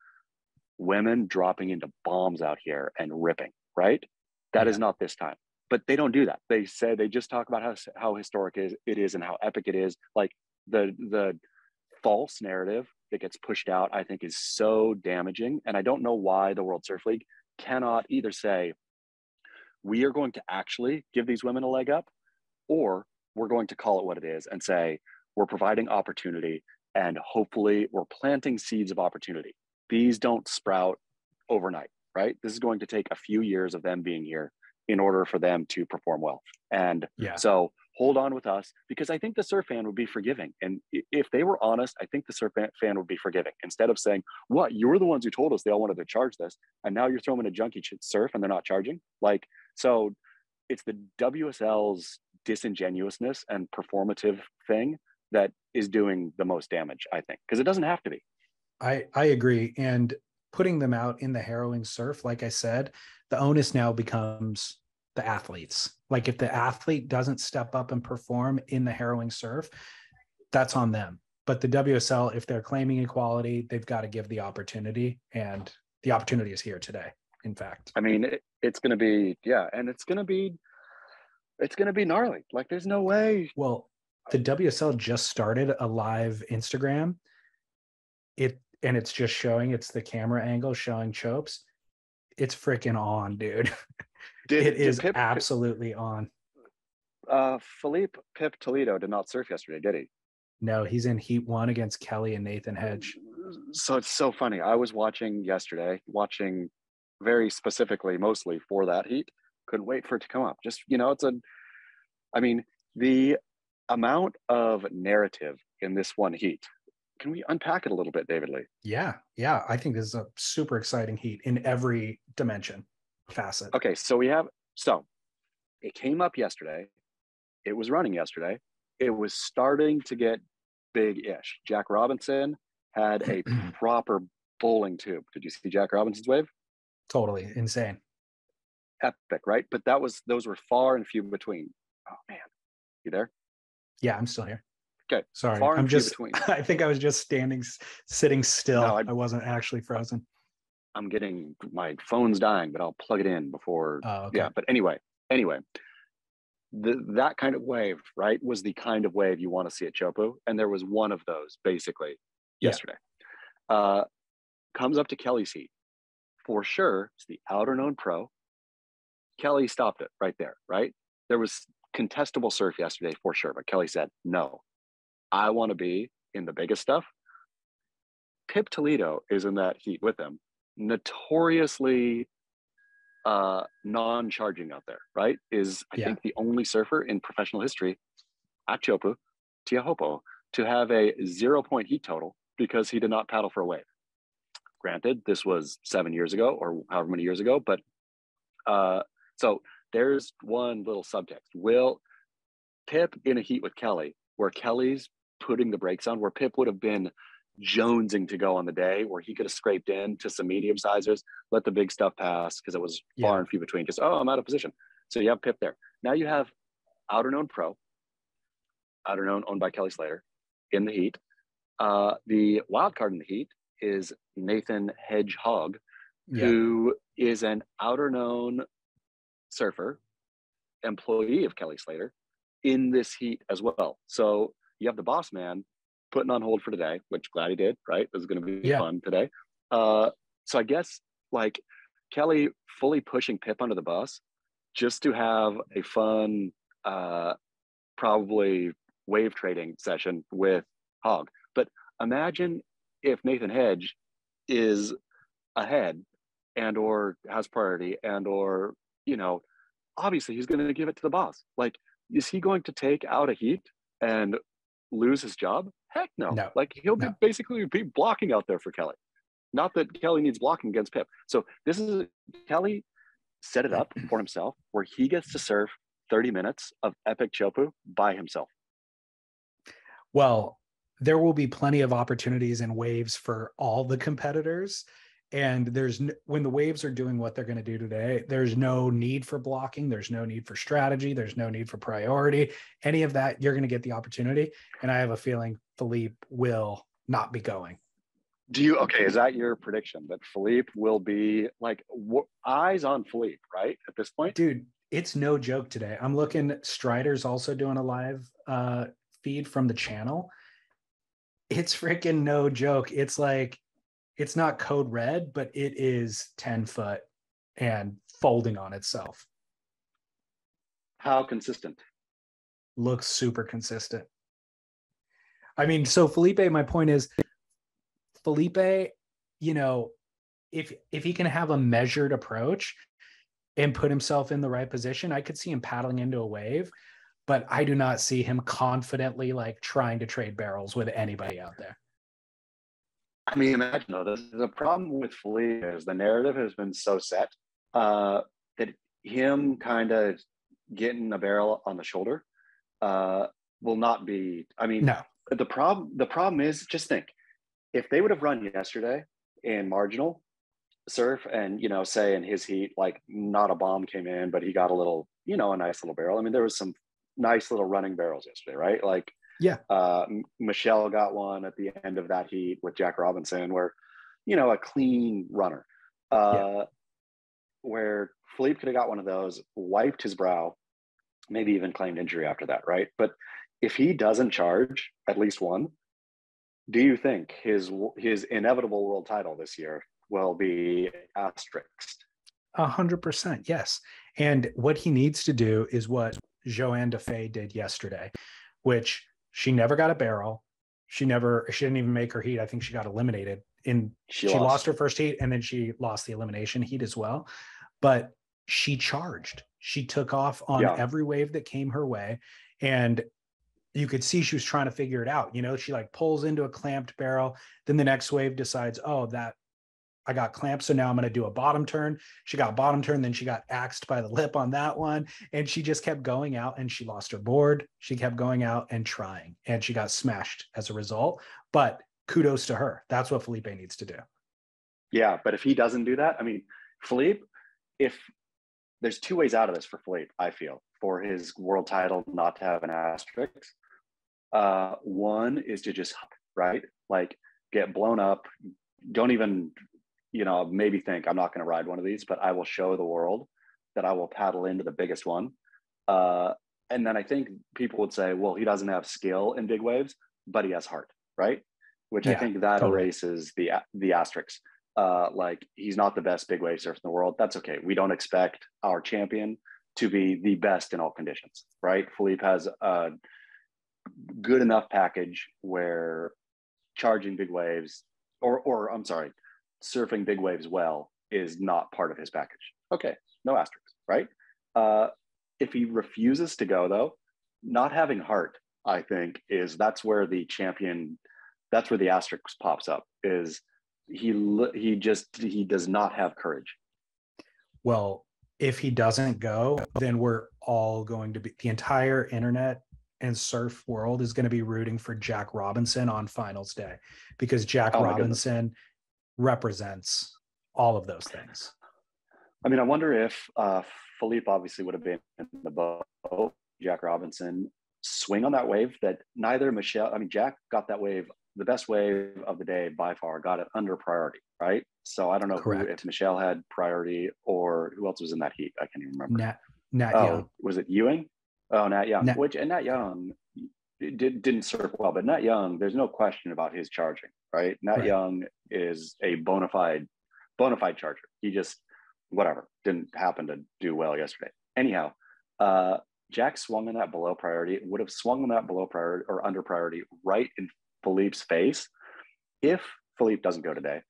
B: women dropping into bombs out here and ripping, right? That is not this time. But they don't do that. They just talk about how historic it is and how epic it is. Like the false narrative that gets pushed out, I think, is so damaging. And I don't know why the World Surf League cannot either say, we are going to actually give these women a leg up, or we're going to call it what it is and say, we're providing opportunity and hopefully we're planting seeds of opportunity. These don't sprout overnight, right? This is going to take a few years of them being here in order for them to perform well. And so hold on with us, because I think the surf fan would be forgiving. And if they were honest, I think the surf fan would be forgiving. Instead of saying, what, you were the ones who told us they all wanted to charge this, and now you're throwing in a junkie surf and they're not charging. Like, so it's the WSL's disingenuousness and performative thing that is doing the most damage, I think, because it doesn't have to be.
A: I agree. And putting them out in the harrowing surf, like I said, the onus now becomes the athletes. Like if the athlete doesn't step up and perform in the harrowing surf, that's on them. But the WSL, if they're claiming equality, they've got to give the opportunity, and the opportunity is here today, in fact.
B: I mean, it's going to be, and it's going to be, It's going to be gnarly. Like, there's no way.
A: Well, the WSL just started a live Instagram. It's just showing, it's the camera angle showing Chopes. It's freaking on, dude. It is absolutely on.
B: Philippe Pip Toledo did not surf yesterday, did he?
A: No, he's in Heat 1 against Kelly and Nathan Hedge.
B: So it's so funny. I was watching yesterday, very specifically, mostly for that heat. Couldn't wait for it to come up. Just, the amount of narrative in this one heat. Can we unpack it a little bit, David Lee?
A: Yeah. I think this is a super exciting heat in every dimension, facet.
B: Okay, so it came up yesterday. It was running yesterday. It was starting to get big-ish. Jack Robinson had a proper bowling tube. Did you see Jack Robinson's wave?
A: Totally insane.
B: Epic, right? But those were far and few between. Oh man, you there?
A: Yeah, I'm still here.
B: Okay,
A: sorry. I think I was just sitting still. No, I wasn't actually frozen.
B: I'm getting, my phone's dying, but I'll plug it in before.
A: Oh, okay.
B: Yeah, but anyway, that kind of wave, right, was the kind of wave you want to see at Teahupo'o, and there was one of those basically yesterday. Comes up to Kelly's heat. For sure, it's the outer known pro. Kelly stopped it right there, right? There was contestable surf yesterday for sure, but Kelly said, no, I want to be in the biggest stuff. Pip Toledo is in that heat with him, notoriously non-charging out there, right? I think the only surfer in professional history at Teahupo'o to have a 0-point heat total because he did not paddle for a wave. Granted, this was 7 years ago or however many years ago, but so there's one little subtext. Will Pip in a heat with Kelly, where Kelly's putting the brakes on, where Pip would have been jonesing to go on the day, where he could have scraped in to some medium sizers, let the big stuff pass because it was far and few between, because, I'm out of position. So you have Pip there. Now you have outer known pro, outer known owned by Kelly Slater in the heat. The wild card in the heat is Nathan Hedgehog, who is an outer known surfer, employee of Kelly Slater in this heat as well. So you have the boss man putting on hold for today, which glad he did, right? This is going to be fun today. So I guess like Kelly fully pushing Pip under the bus just to have a fun, probably wave trading session with Hog. But imagine if Nathan Hedge is ahead and or has priority and or, obviously he's going to give it to the boss. Like, is he going to take out a heat and lose his job? Heck no. Like, he'll basically be blocking out there for Kelly. Not that Kelly needs blocking against Pip. So this is, Kelly set it up for himself where he gets to surf 30 minutes of epic Teahupo'o by himself.
A: Well, there will be plenty of opportunities and waves for all the competitors. And when the waves are doing what they're going to do today, there's no need for blocking. There's no need for strategy. There's no need for priority. Any of that, you're going to get the opportunity. And I have a feeling Philippe will not be going.
B: Is that your prediction that Philippe will be like eyes on Philippe, right? At this point?
A: Dude, it's no joke today. I'm looking, Strider's also doing a live feed from the channel. It's freaking no joke. It's like, it's not code red, but it is 10 foot and folding on itself.
B: How consistent?
A: Looks super consistent. I mean, so Felipe, my point is, Felipe, if he can have a measured approach and put himself in the right position, I could see him paddling into a wave, but I do not see him confidently like trying to trade barrels with anybody out there.
B: I mean, imagine though, the problem with Felipe is the narrative has been so set that him kind of getting a barrel on the shoulder will not be. I mean,
A: no.
B: The problem is, just think, if they would have run yesterday in marginal surf and say in his heat, like not a bomb came in, but he got a little, a nice little barrel. I mean, there was some nice little running barrels yesterday, right? Like.
A: Yeah.
B: Michelle got one at the end of that heat with Jack Robinson where, a clean runner, where Philippe could have got one of those, wiped his brow, maybe even claimed injury after that, right? But if he doesn't charge at least one, do you think his inevitable world title this year will be asterisked?
A: 100%, yes. And what he needs to do is what Joanne Defay did yesterday, which she never got a barrel. She didn't even make her heat. I think she got eliminated. She lost her first heat, and then she lost the elimination heat as well. But she charged. She took off on every wave that came her way. And you could see she was trying to figure it out. She like pulls into a clamped barrel. Then the next wave decides, oh, that I got clamped, so now I'm going to do a bottom turn. She got bottom turn, then she got axed by the lip on that one, and she just kept going out, and she lost her board. She kept going out and trying, and she got smashed as a result. But kudos to her. That's what Felipe needs to do.
B: Yeah, but if he doesn't do that, I mean, Felipe, if there's two ways out of this for Felipe, I feel, for his world title not to have an asterisk. One is to just, right, like get blown up. Don't even, maybe think I'm not going to ride one of these, but I will show the world that I will paddle into the biggest one. And then I think people would say, well, he doesn't have skill in big waves, but he has heart, right? Which I think that erases the asterisks. Like he's not the best big wave surfer in the world. That's okay. We don't expect our champion to be the best in all conditions, right? Felipe has a good enough package where charging big waves, or I'm sorry, surfing big waves well is not part of his package. Okay, no asterisks, right? If he refuses to go though, not having heart, I think that's where the asterisk pops up, is he does not have courage.
A: Well, if he doesn't go, then we're all going to be, the entire internet and surf world is going to be rooting for Jack Robinson on finals day, because Jack Robinson represents all of those things.
B: I mean, I wonder if Felipe obviously would have been in the boat, Jack Robinson swing on that wave that neither Jack got that wave, the best wave of the day by far, got it under priority, right? So I don't know if Michelle had priority or who else was in that heat. I can't even remember.
A: Nat Young.
B: Was it Ewing? Oh, Nat Young. Nat Young didn't surf well, but Nat Young, there's no question about his charging, right? Nat Young is a bona fide charger. He just, whatever, didn't happen to do well yesterday. Anyhow, Jack swung on that below priority, would have swung on that below priority or under priority right in Felipe's face if Felipe doesn't go today.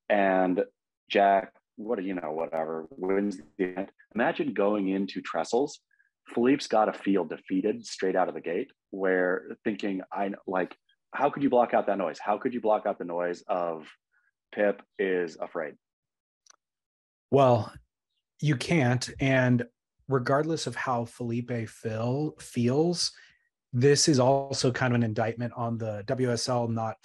B: And Jack, whatever, wins the event. Imagine going into trestles. Felipe's got to feel defeated straight out of the gate, where thinking, how could you block out that noise? How could you block out the noise of Pip is afraid?
A: Well, you can't. And regardless of how Felipe feels, this is also kind of an indictment on the WSL not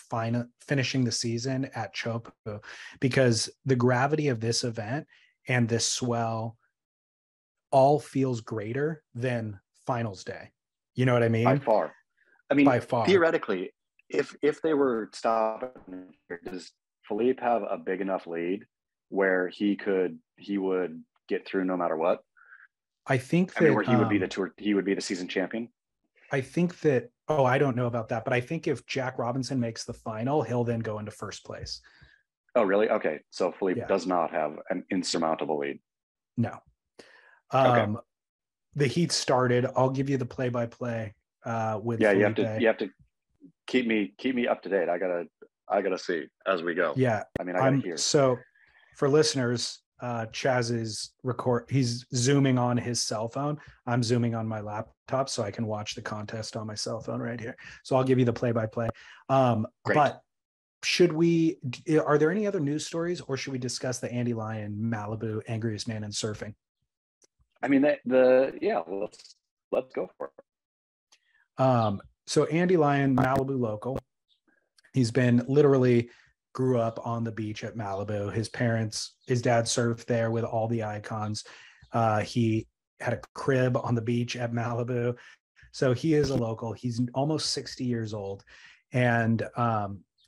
A: finishing the season at Teahupo'o, because the gravity of this event and this swell all feels greater than finals day. You know what I mean?
B: By far. I mean,
A: by far.
B: Theoretically, if they were stopping, does Felipe have a big enough lead where he would get through no matter what?
A: I think that
B: where he would be the season champion.
A: I think that, I don't know about that, but I think if Jack Robinson makes the final, he'll then go into first place.
B: Oh, really? Okay. So Felipe does not have an insurmountable lead.
A: No. Okay. The heat started. I'll give you the play-by-play with Felipe.
B: You have to keep me up to date. I gotta see as we go.
A: Yeah.
B: I mean, I gotta hear.
A: So for listeners, Chaz is he's zooming on his cell phone. I'm zooming on my laptop so I can watch the contest on my cell phone right here. So I'll give you the play-by-play. But are there any other news stories, or should we discuss the Andy Lyon Malibu angriest man in surfing?
B: I mean, let's go for it.
A: So Andy Lyon, Malibu local. He's been grew up on the beach at Malibu. His dad surfed there with all the icons. He had a crib on the beach at Malibu. So he is a local. He's almost 60 years old. And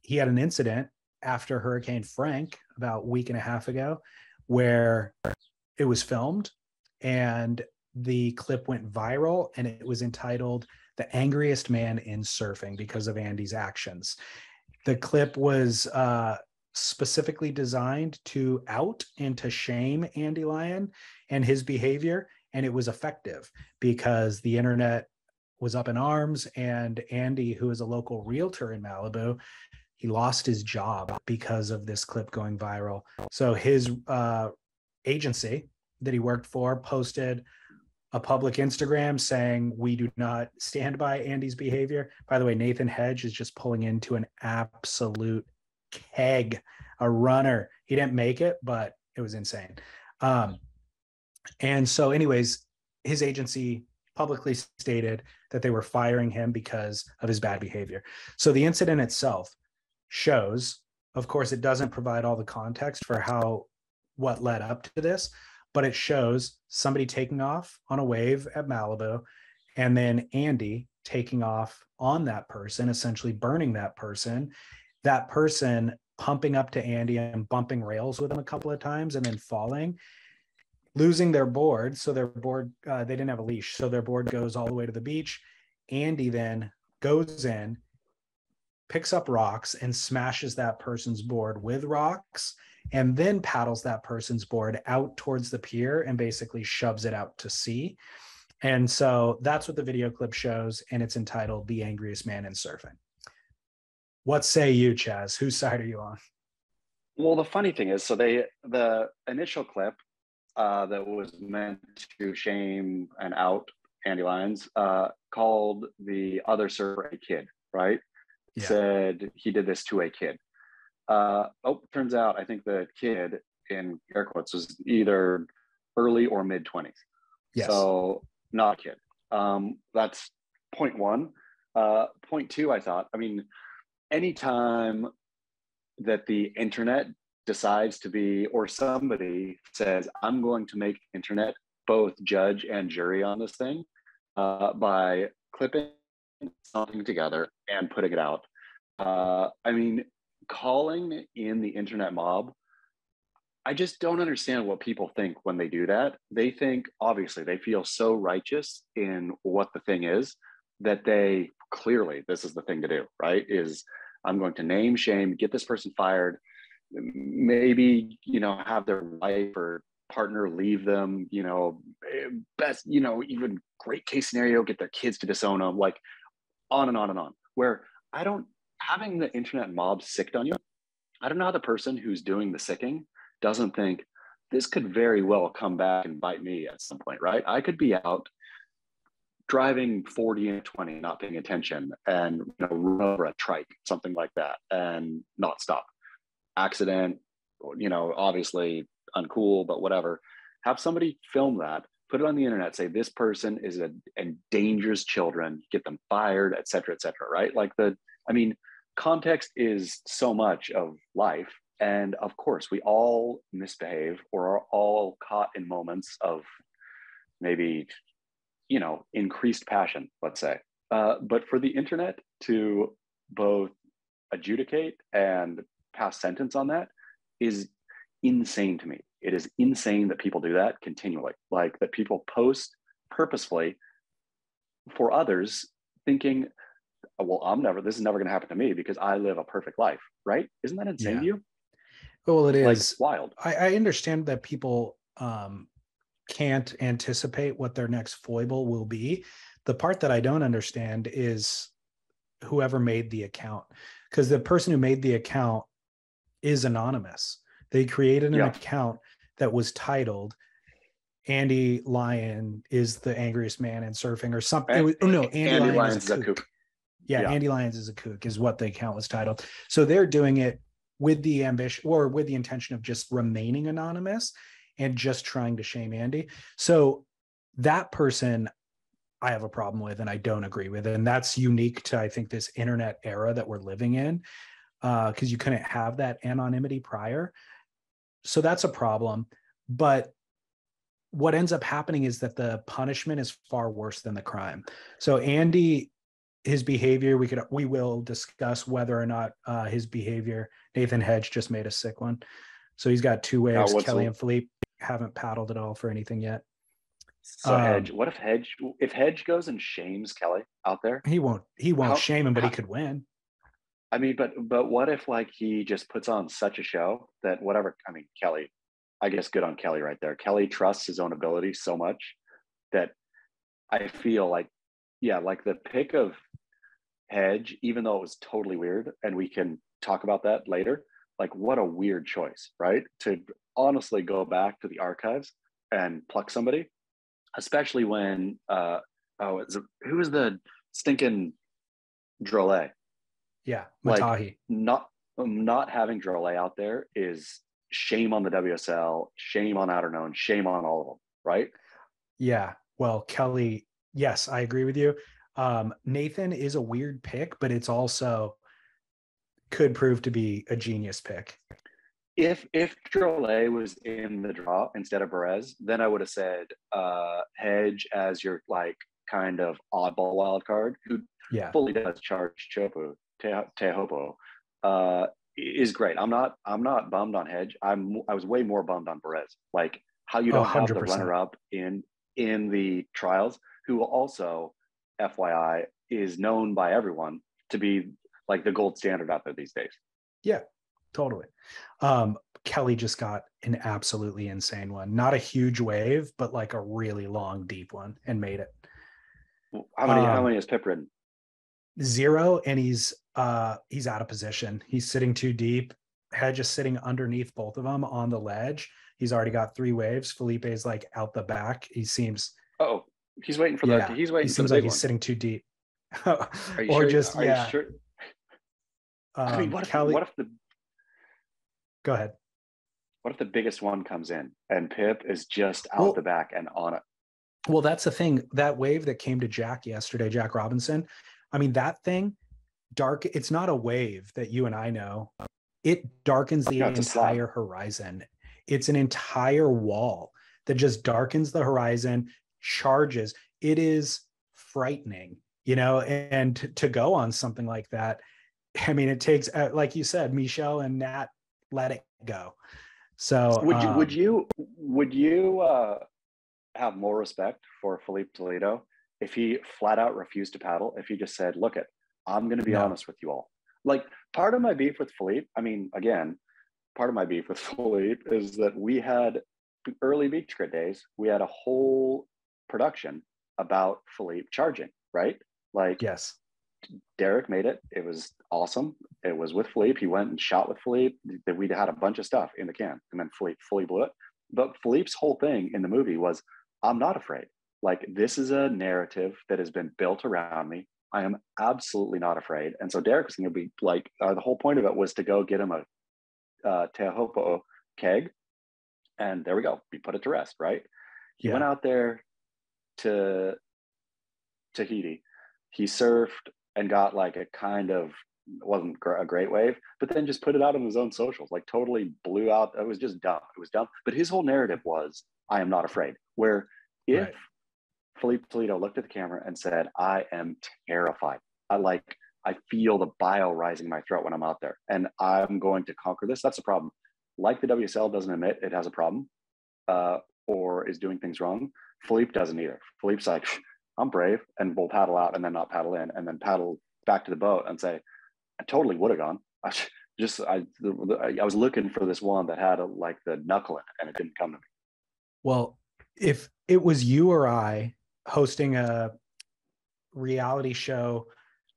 A: he had an incident after Hurricane Frank about a week and a half ago where it was filmed, and the clip went viral, and it was entitled "The Angriest Man in Surfing" because of Andy's actions. The clip was specifically designed to out and to shame Andy Lyon and his behavior, and it was effective because the internet was up in arms, and Andy, who is a local realtor in Malibu, he lost his job because of this clip going viral. So his agency that he worked for posted a public Instagram saying, "We do not stand by Andy's behavior." By the way, Nathan Hedge is just pulling into an absolute keg, a runner. He didn't make it, but it was insane. And so anyways, his agency publicly stated that they were firing him because of his bad behavior. So the incident itself shows, of course, it doesn't provide all the context for what led up to this, but it shows somebody taking off on a wave at Malibu, and then Andy taking off on that person, essentially burning that person pumping up to Andy and bumping rails with him a couple of times and then falling, losing their board. So their board, they didn't have a leash. So their board goes all the way to the beach. Andy then goes in, picks up rocks and smashes that person's board with rocks, and then paddles that person's board out towards the pier and basically shoves it out to sea. And so that's what the video clip shows, and it's entitled "The Angriest Man in Surfing." What say you, Chaz? Whose side are you on?
B: Well, the funny thing is, so the initial clip that was meant to shame and out Andy Lyons called the other surfer a kid, right? Yeah. Said he did this to a kid. Turns out I think the kid, in air quotes, was either early or mid 20s. Yes. So not a kid. That's point one. Point two, I thought, anytime that the internet decides to be, or somebody says, I'm going to make internet both judge and jury on this thing by clipping something together and putting it out. Calling in the internet mob, I just don't understand what people think when they do that. They think, obviously, they feel so righteous in what the thing is that they clearly, this is the thing to do, right? Is I'm going to name, shame, get this person fired, maybe, have their wife or partner leave them, best, even great case scenario, get their kids to disown them, like on and on and on. Where having the internet mob sicked on you, I don't know how the person who's doing the sicking doesn't think this could very well come back and bite me at some point, right? I could be out driving 40 and 20, not paying attention, and run over a trike, something like that, and not stop. Accident, obviously uncool, but whatever. Have somebody film that, put it on the internet, say this person endangers children, get them fired, et cetera, right? Like context is so much of life. And of course, we all misbehave or are all caught in moments of maybe, increased passion, let's say. But for the internet to both adjudicate and pass sentence on that is insane to me. It is insane that people do that continually, like that people post purposefully for others thinking, well, this is never going to happen to me because I live a perfect life, right? Isn't that insane to you?
A: Well, it
B: like,
A: is
B: wild.
A: I understand that people can't anticipate what their next foible will be. The part that I don't understand is whoever made the account, because the person who made the account is anonymous. They created an account that was titled "Andy Lyon is the angriest man in surfing" or something. Andy Lyon is a kook. Yeah, Andy Lyons is a kook is what the account was titled. So they're doing it with the ambition or with the intention of just remaining anonymous and just trying to shame Andy. So that person I have a problem with and I don't agree with. And that's unique to, I think, this internet era that we're living in, because you couldn't have that anonymity prior. So that's a problem. But what ends up happening is that the punishment is far worse than the crime. So Andy, his behavior, we will discuss whether or not his behavior, Nathan Hedge just made a sick one. So he's got two waves. Kelly and Philippe haven't paddled at all for anything yet.
B: So if Hedge goes and shames Kelly out there,
A: he won't shame him, but he could win.
B: I mean, but what if like he just puts on such a show that whatever, I mean, Kelly, I guess good on Kelly right there. Kelly trusts his own ability so much that I feel like, yeah, like the pick of Hedge, even though it was totally weird, and we can talk about that later, like what a weird choice, right? To honestly go back to the archives and pluck somebody, especially when, who was the stinking Drolet?
A: Yeah,
B: Like
A: Matahi.
B: not having Drolet out there is shame on the WSL, shame on Outerknown, shame on all of them, right?
A: Yeah. Well, Kelly, yes, I agree with you. Nathan is a weird pick, but it's also could prove to be a genius pick.
B: If Drolet was in the draw instead of Perez, then I would have said Hedge as your like kind of oddball wild card who fully does charge Teahupo'o is great. I'm not bummed on Hedge. I was way more bummed on Perez. Like how you don't have the runner up in the trials, who also, FYI, is known by everyone to be like the gold standard out there these days.
A: Yeah, totally. Kelly just got an absolutely insane one. Not a huge wave, but like a really long, deep one, and made it.
B: How many has Pip ridden?
A: 0, and he's out of position. He's sitting too deep. Hedge is sitting underneath both of them on the ledge. He's already got 3 waves. Felipe's like out the back. He seems.
B: Oh, he's waiting for that. He's waiting.
A: He seems like he's sitting too deep.
B: Are you
A: or
B: sure?
A: Just
B: Are
A: yeah.
B: you sure? I mean, what if the?
A: Go ahead.
B: What if the biggest one comes in and Pip is just out the back and on it?
A: Well, that's the thing. That wave that came to Jack yesterday, Jack Robinson. I mean, that thing, it's not a wave that you and I know. It darkens the entire horizon. It's an entire wall that just darkens the horizon, charges. It is frightening, and to go on something like that, I mean, it takes, like you said, Michelle and Nat let it go. So
B: would you have more respect for Filipe Toledo if he flat out refused to paddle? If he just said, "Look, I'm going to be honest with you all." Like part of my beef with Filipe, I mean, again, part of my beef with Filipe is that we had early Beach Grit days. We had a whole production about Filipe charging, right? Like,
A: yes.
B: Derek made it. It was awesome. It was with Filipe. He went and shot with Filipe. We had a bunch of stuff in the can, and then Filipe fully blew it. But Filipe's whole thing in the movie was, I'm not afraid. Like, this is a narrative that has been built around me. I am absolutely not afraid. And so Derek was going to be like, the whole point of it was to go get him a Teahupo'o keg. And there we go. We put it to rest, right? He went out there to Tahiti. He surfed and got like a kind of, wasn't a great wave, but then just put it out on his own socials, like totally blew out. It was just dumb. It was dumb. But his whole narrative was, I am not afraid. Where if Filipe Toledo looked at the camera and said, I am terrified. I feel the bile rising in my throat when I'm out there and I'm going to conquer this. That's a problem. Like the WSL doesn't admit it has a problem or is doing things wrong. Filipe doesn't either. Filipe's like, I'm brave and we'll paddle out and then not paddle in and then paddle back to the boat and say, I totally would have gone. I was looking for this one that had like the knuckle in it and it didn't come to me.
A: Well, if it was you or I hosting a reality show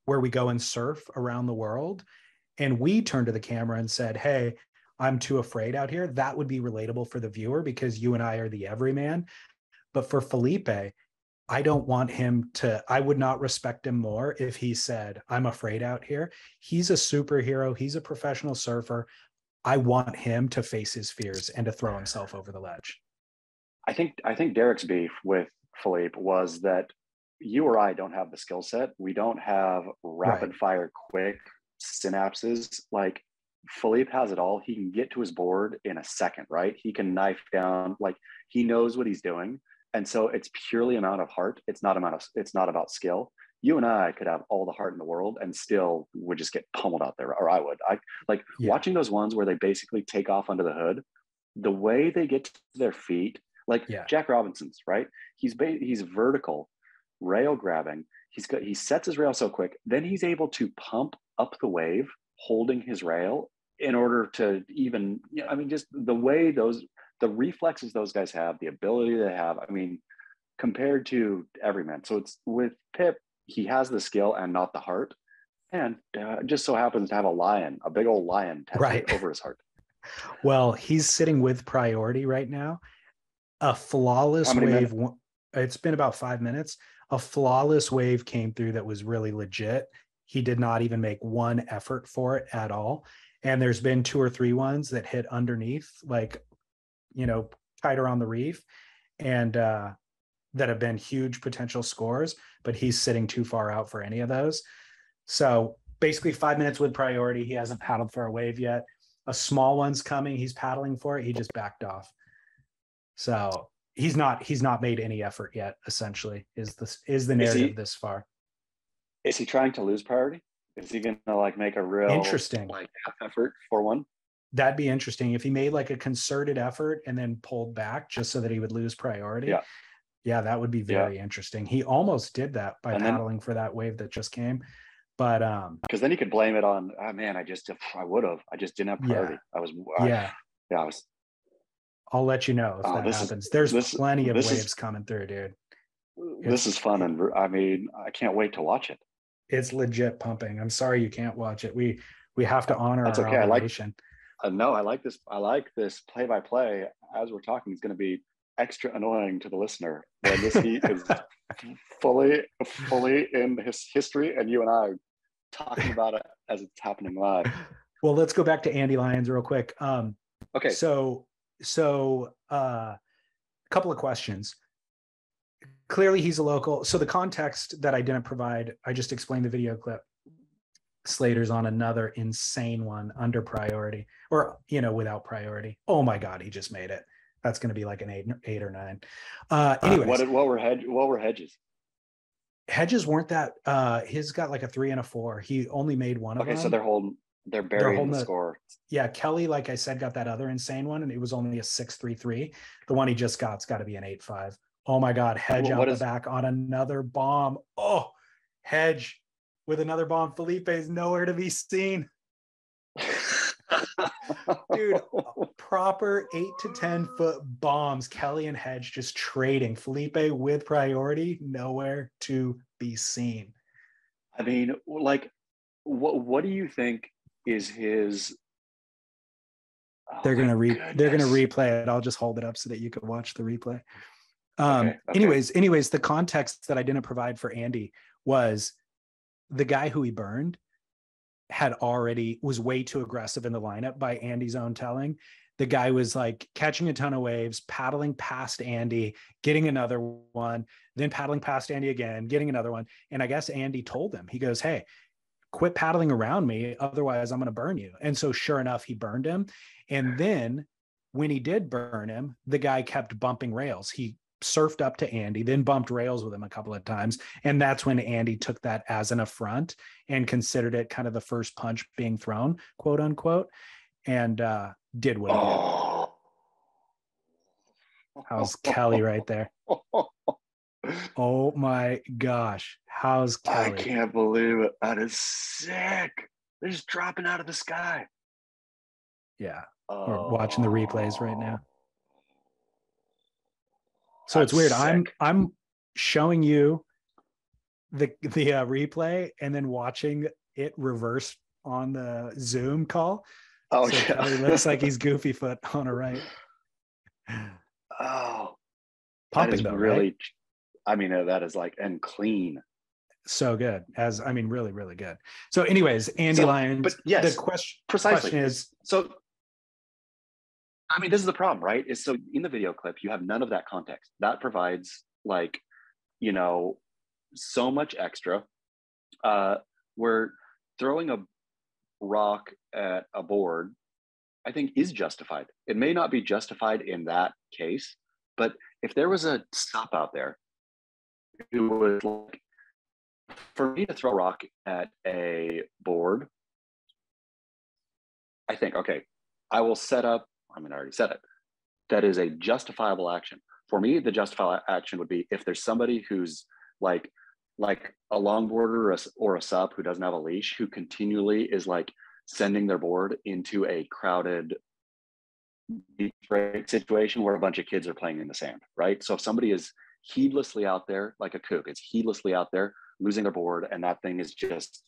A: where we go and surf around the world and we turned to the camera and said, hey, I'm too afraid out here, that would be relatable for the viewer because you and I are the everyman. But for Filipe, I don't want him to, I would not respect him more if he said, I'm afraid out here. He's a superhero. He's a professional surfer. I want him to face his fears and to throw himself over the ledge.
B: I think Derek's beef with Filipe was that you or I don't have the skill set. We don't have rapid fire, quick synapses. Like Filipe has it all. He can get to his board in a second, right? He can knife down, like he knows what he's doing. And so it's purely amount of heart. It's not about skill. You and I could have all the heart in the world and still would just get pummeled out there, or I would. Watching those ones where they basically take off under the hood, the way they get to their feet, Like
A: Yeah.
B: Jack Robinson's, right? He's vertical rail grabbing. He sets his rail so quick, then he's able to pump up the wave holding his rail in order to even, I mean, just the way the reflexes those guys have, the ability they have, I mean, compared to everyman. So it's with Pip, he has the skill and not the heart, and just so happens to have a big old lion tattooed over his heart.
A: Well, he's sitting with priority right now. A flawless wave. It's been about 5 minutes. A flawless wave came through that was really legit. He did not even make one effort for it at all. And there's been 2 or 3 ones that hit underneath, like, tighter on the reef, and that have been huge potential scores, but he's sitting too far out for any of those. So basically 5 minutes with priority. He hasn't paddled for a wave yet. A small one's coming. He's paddling for it. He just backed off. So he's not made any effort yet, essentially, is the narrative this far.
B: Is he trying to lose priority? Is he going to make a real
A: interesting
B: half effort for one?
A: That'd be interesting if he made a concerted effort and then pulled back just so that he would lose priority. Yeah, that would be very interesting. He almost did that by paddling for that wave that just came. But
B: because then he could blame it on, oh man, I just didn't have priority.
A: I'll let you know if that happens. There's plenty of waves coming through, dude.
B: This is fun, and I mean, I can't wait to watch it.
A: It's legit pumping. I'm sorry you can't watch it. We have to honor our obligation.
B: No, I like this. I like this play-by-play. As we're talking, it's going to be extra annoying to the listener when this heat is fully in his history, and you and I talking about it as it's happening live.
A: Well, let's go back to Andy Lyons real quick.
B: Okay.
A: So a couple of questions. Clearly he's a local. So the context that I didn't provide, I just explained the video clip. Slater's on another insane one under priority, or, without priority. Oh my God, he just made it. That's going to be like an 8 or 9. Anyways,
B: what were hedges?
A: Hedges weren't that. His got like a 3 and a 4. He only made one of them.
B: Okay, so they're burying the score.
A: Yeah, Kelly, like I said, got that other insane one, and it was only a 6.33. The one he just got's got to be an 8.5. Oh my God, Hedge out the back on another bomb. Oh, Hedge with another bomb. Felipe is nowhere to be seen. Dude, proper 8 to 10 foot bombs. Kelly and Hedge just trading. Felipe with priority, nowhere to be seen.
B: I mean, what do you think is his?
A: They're gonna replay it. I'll just hold it up so that you can watch the replay. Okay. Anyways, the context that I didn't provide for Andy was the guy who he burned was way too aggressive in the lineup by Andy's own telling. The guy was catching a ton of waves, paddling past Andy, getting another one, then paddling past Andy again, getting another one. And I guess Andy told him, he goes, hey, quit paddling around me. Otherwise I'm going to burn you. And so sure enough, he burned him. And then when he did burn him, the guy kept bumping rails. He surfed up to Andy, then bumped rails with him a couple of times. And that's when Andy took that as an affront and considered it kind of the first punch being thrown, quote unquote, and did what he did. How's Kelly right there? Oh my gosh. How's Kelly?
B: I can't believe it. That is sick. They're just dropping out of the sky.
A: Yeah. We're watching the replays right now. So it's weird.
B: Sick.
A: I'm showing you the replay and then watching it reverse on the Zoom call.
B: Oh,
A: so Kelly looks like he's goofy foot on a right.
B: Oh,
A: pumping though, really. Right?
B: I mean, that is and clean.
A: So good. Really, really good. So, anyways, Andy Lyons. But yes, the question is
B: so. I mean, this is the problem, right? Is so in the video clip, you have none of that context. That provides so much extra. Where throwing a rock at a board, I think, is justified. It may not be justified in that case, but if there was a stop out there who was for me to throw a rock at a board, I think, okay, I will set up. I already said it. That is a justifiable action. for me, the justifiable action would be if there's somebody who's like a longboarder or a sup who doesn't have a leash, who continually is like sending their board into a crowded beach break situation where a bunch of kids are playing in the sand, right? So if somebody is heedlessly out there, like a kook, it's heedlessly out there losing their board, and that thing is just,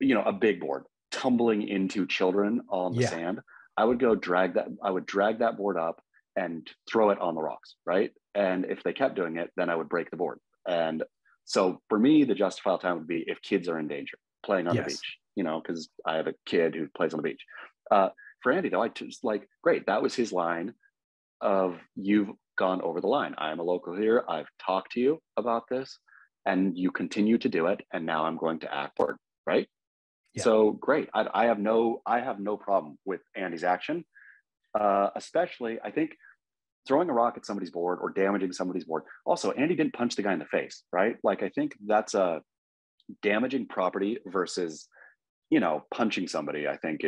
B: you know, a big board tumbling into children on the sand, I would drag that board up and throw it on the rocks, right? And if they kept doing it, then I would break the board. And so for me, the justifiable time would be if kids are in danger playing on the beach, you know, because I have a kid who plays on the beach. For Andy, though, I just like, great, that was his line of, you've gone over the line. I'm a local here. I've talked to you about this and you continue to do it. And now I'm going to act for it, right? Yeah. So great. I have no problem with Andy's action. Especially, I think throwing a rock at somebody's board or damaging somebody's board. Also, Andy didn't punch the guy in the face, right? Like, I think that's a damaging property versus, you know, punching somebody, I think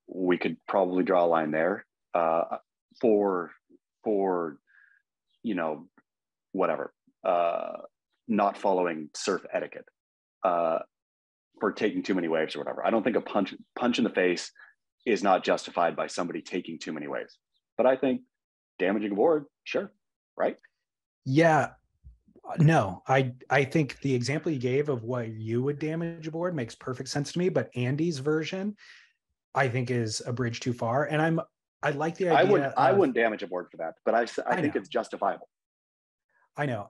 B: we could probably draw a line there for, you know, whatever, not following surf etiquette, for taking too many waves or whatever. I don't think a punch in the face is not justified by somebody taking too many waves. But I think damaging a board, sure, right?
A: Yeah, no, I think the example you gave of what you would damage a board makes perfect sense to me, but Andy's version, I think, is a bridge too far. And I like the idea.
B: I wouldn't damage a board for that, but I think it's justifiable.
A: I know.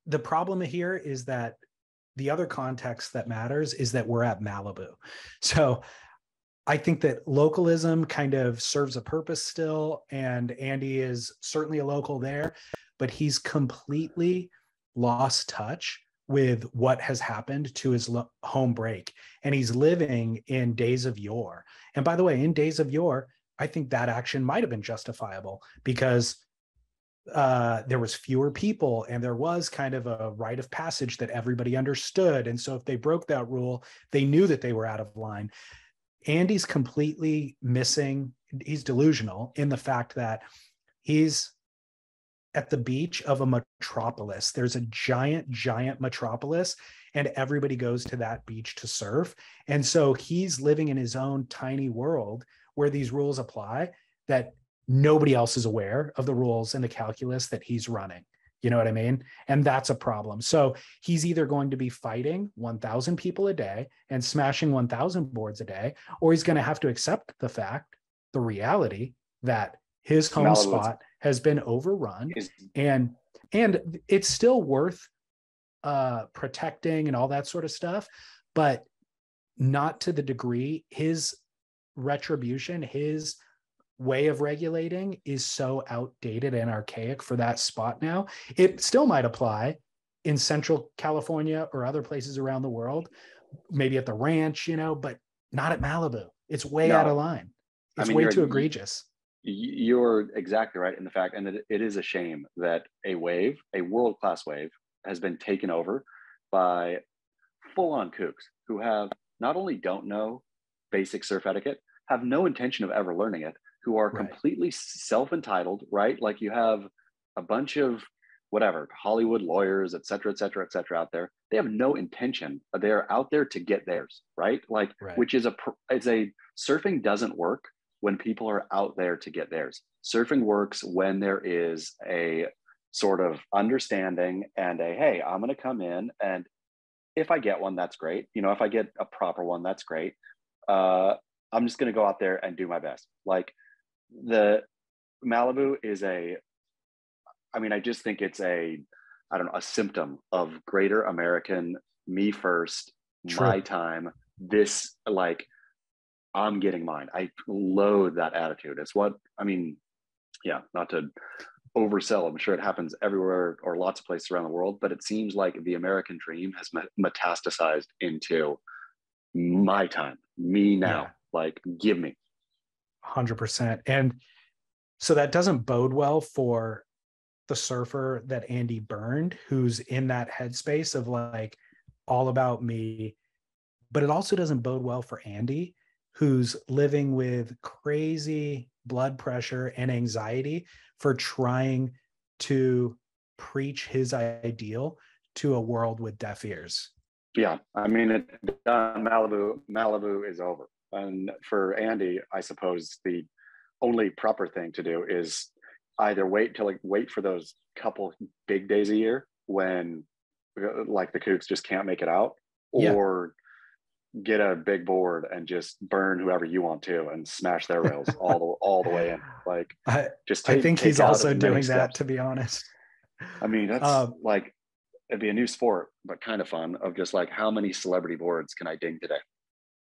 A: The problem here is that the other context that matters is that we're at Malibu. So I think that localism kind of serves a purpose still, and Andy is certainly a local there, but he's completely lost touch with what has happened to his home break. And he's living in days of yore. And by the way, in days of yore, I think that action might have been justifiable because there was fewer people and there was kind of a rite of passage that everybody understood. And so if they broke that rule, they knew that they were out of line. Andy's completely missing. He's delusional in the fact that he's at the beach of a metropolis. There's a giant metropolis, and everybody goes to that beach to surf. And so he's living in his own tiny world where these rules apply, that nobody else is aware of the rules and the calculus that he's running. You know what I mean? And that's a problem. So he's either going to be fighting 1,000 people a day and smashing 1,000 boards a day, or he's going to have to accept the reality that his home spot has been overrun, and it's still worth protecting and all that sort of stuff, but not to the degree. His retribution, his way of regulating is so outdated and archaic for that spot now. It still might apply in Central California or other places around the world, maybe at the ranch, you know, but not at Malibu. It's way out of line. It's way too egregious.
B: You're exactly right in the fact, and it is a shame that a world-class wave, has been taken over by full-on kooks who have not only don't know basic surf etiquette, have no intention of ever learning it, who are completely self-entitled, right? Like, you have a bunch of whatever, Hollywood lawyers, et cetera, out there. They have no intention. They're out there to get theirs, right? Like, which is surfing doesn't work when people are out there to get theirs. Surfing works when there is a sort of understanding and hey, I'm going to come in, and if I get one, that's great. You know, if I get a proper one, that's great. I'm just going to go out there and do my best. Like, the Malibu is I just think it's a symptom of greater American, me first, my time. This, like, I'm getting mine. I loathe that attitude. It's what, not to oversell. I'm sure it happens everywhere or lots of places around the world, but it seems like the American dream has metastasized into my time, me now. Like, give me.
A: 100%. And so that doesn't bode well for the surfer that Andy burned, who's in that headspace of like, all about me. But it also doesn't bode well for Andy, who's living with crazy blood pressure and anxiety for trying to preach his ideal to a world with deaf ears.
B: Yeah, I mean, Malibu is over. And for Andy, I suppose the only proper thing to do is either wait for those couple big days a year when like the Kooks just can't make it out, or get a big board and just burn whoever you want to and smash their rails all the way in. Like,
A: I think he's also doing that, to be honest.
B: I mean, that's like, it'd be a new sport, but kind of fun, of just like, how many celebrity boards can I ding today?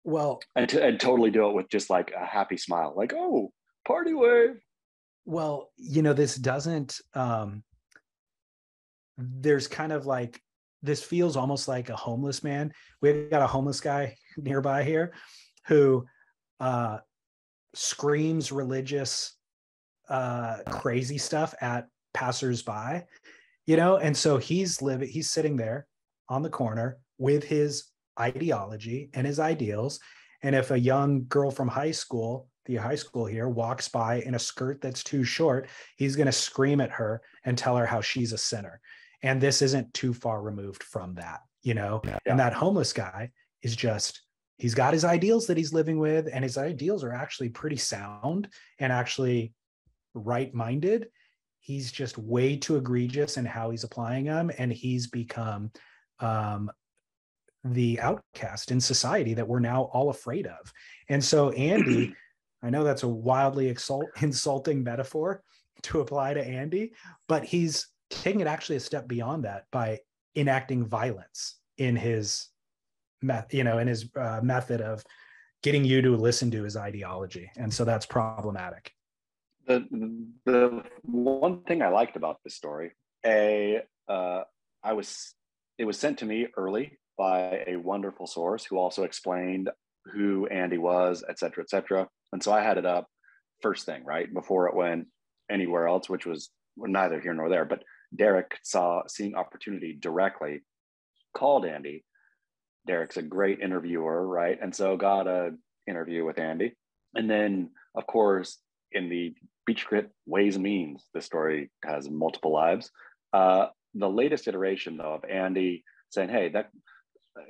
A: Well,
B: and totally do it with just like a happy smile, like, oh, party wave.
A: Well, you know, this doesn't, there's kind of like, this feels almost like a homeless man. We've got a homeless guy nearby here who screams religious, crazy stuff at passersby, you know? And so he's sitting there on the corner with his ideology and his ideals. And if a young girl from high school here walks by in a skirt that's too short, he's going to scream at her and tell her how she's a sinner. And this isn't too far removed from that, you know? Yeah. And that homeless guy is just, he's got his ideals that he's living with, and his ideals are actually pretty sound and actually right-minded. He's just way too egregious in how he's applying them. And he's become the outcast in society that we're now all afraid of. And so Andy, I know that's a wildly insulting metaphor to apply to Andy, but he's taking it actually a step beyond that by enacting violence in his method of getting you to listen to his ideology. And so that's problematic.
B: The one thing I liked about this story, it was sent to me early by a wonderful source who also explained who Andy was, et cetera, et cetera. And so I had it up first thing, right, before it went anywhere else, which was neither here nor there. But Derek, seeing opportunity directly, called Andy. Derek's a great interviewer, right? And so got an interview with Andy. And then, of course, in the Beach Grit Ways and Means, this story has multiple lives. The latest iteration, though, of Andy saying, hey, that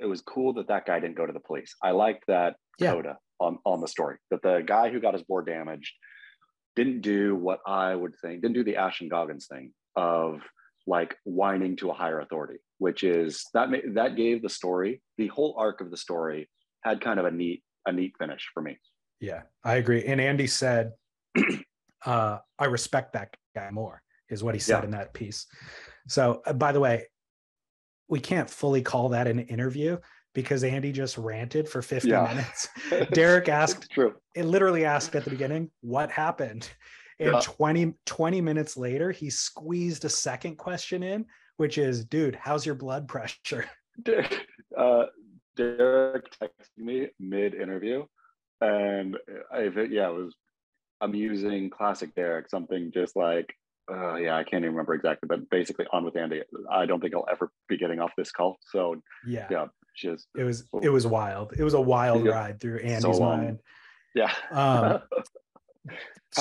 B: it was cool that guy didn't go to the police. I liked that coda on the story, that the guy who got his board damaged didn't do what I would think, didn't do the Ashton Goggins thing of like whining to a higher authority, which is that gave the story, the whole arc of the story had kind of a neat finish for me.
A: Yeah, I agree. And Andy said, I respect that guy more, is what he said in that piece. So by the way, we can't fully call that an interview because Andy just ranted for 50 minutes. Derek asked, it literally asked at the beginning, what happened? And 20 minutes later, he squeezed a second question in, which is, dude, how's your blood pressure?
B: Derek texted me mid-interview, and it was amusing, classic Derek, something just like, I can't even remember exactly, but basically on with Andy. I don't think I'll ever be getting off this call. So it was wild. It was a wild ride through Andy's mind. Yeah. How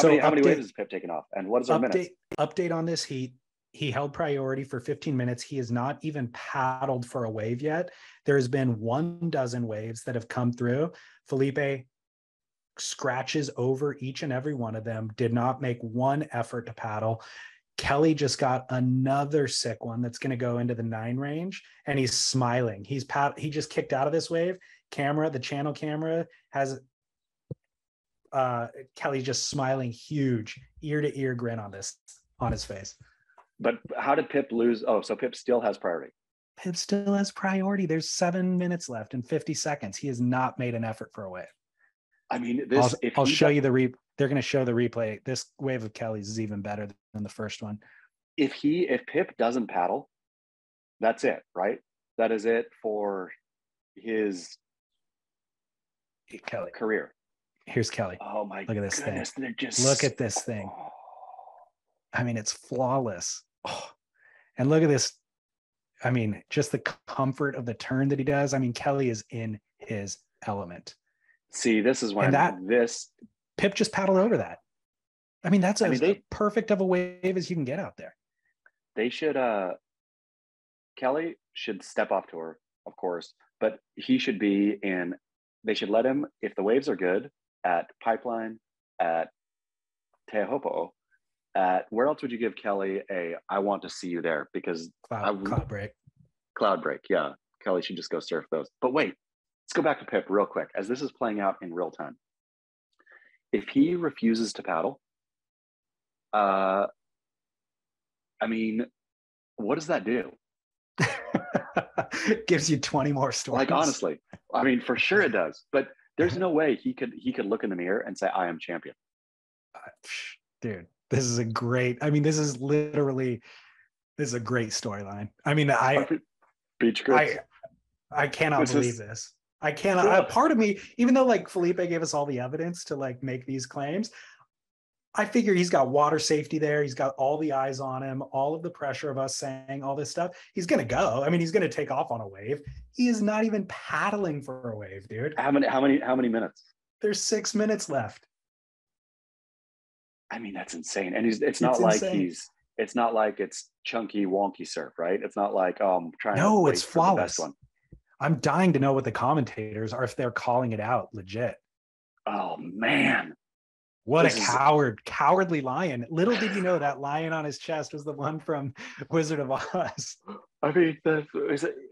B: many waves has Pip taken off, and what is our minutes?
A: Update on this heat. He held priority for 15 minutes. He has not even paddled for a wave yet. There's been 12 waves that have come through. Felipe scratches over each and every one of them, did not make one effort to paddle. Kelly just got another sick one that's going to go into the 9 range, and he's smiling. He just kicked out of this wave. The channel camera has Kelly just smiling, huge ear-to-ear grin on his face.
B: But how did Pip lose? Oh, so Pip still has priority.
A: Pip still has priority. There's 7 minutes left in 50 seconds. He has not made an effort for a wave.
B: I mean,
A: I'll show you they're going to show the replay. This wave of Kelly's is even better than the first one.
B: If Pip doesn't paddle, that's it, right? That is it for his career.
A: Here's Kelly.
B: Oh my
A: Look at this
B: goodness,
A: thing. Look at this thing. I mean, it's flawless. Oh. And look at this. I mean, just the comfort of the turn that he does. I mean, Kelly is in his element.
B: See, this is when
A: Pip just paddled over that. I mean, that's as
B: they
A: perfect of a wave as you can get out there.
B: They should Kelly should step off tour, of course, but he should be in. They should let him, if the waves are good, at Pipeline, at Teahupo'o, at where else would you give Kelly I want to see you there, because
A: Cloud break.
B: Cloud break, yeah. Kelly should just go surf those. But wait, let's go back to Pip real quick, as this is playing out in real time. If he refuses to paddle, I mean, what does that do?
A: Gives you 20 more stories.
B: Like, honestly, I mean, for sure it does. But there's no way he could look in the mirror and say, I am champion.
A: Dude, this is a great storyline. I mean,
B: Beach grits.
A: I cannot believe this. I cannot. Part of me, even though like Felipe gave us all the evidence to like make these claims, I figure he's got water safety there. He's got all the eyes on him, all of the pressure of us saying all this stuff. He's going to go. I mean, he's going to take off on a wave. He is not even paddling for a wave, dude.
B: How many minutes?
A: There's 6 minutes left.
B: I mean, that's insane. And it's not like it's chunky, wonky surf, right? It's not like, I'm trying to wait
A: it's
B: for
A: flawless.
B: the best one.
A: I'm dying to know what the commentators are, if they're calling it out legit.
B: Oh man.
A: What a cowardly lion. Little did you know that lion on his chest was the one from Wizard of Oz.
B: I mean,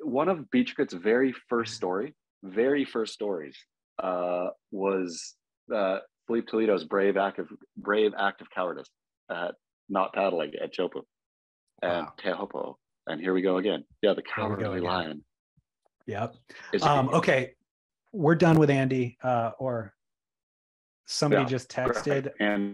B: one of Beach Grit's very first stories, was Felipe Toledo's brave act of cowardice at not paddling at Chopu and Teahupo'o. And here we go again. Yeah, the cowardly lion.
A: Yep. Okay, we're done with Andy. Or somebody just texted.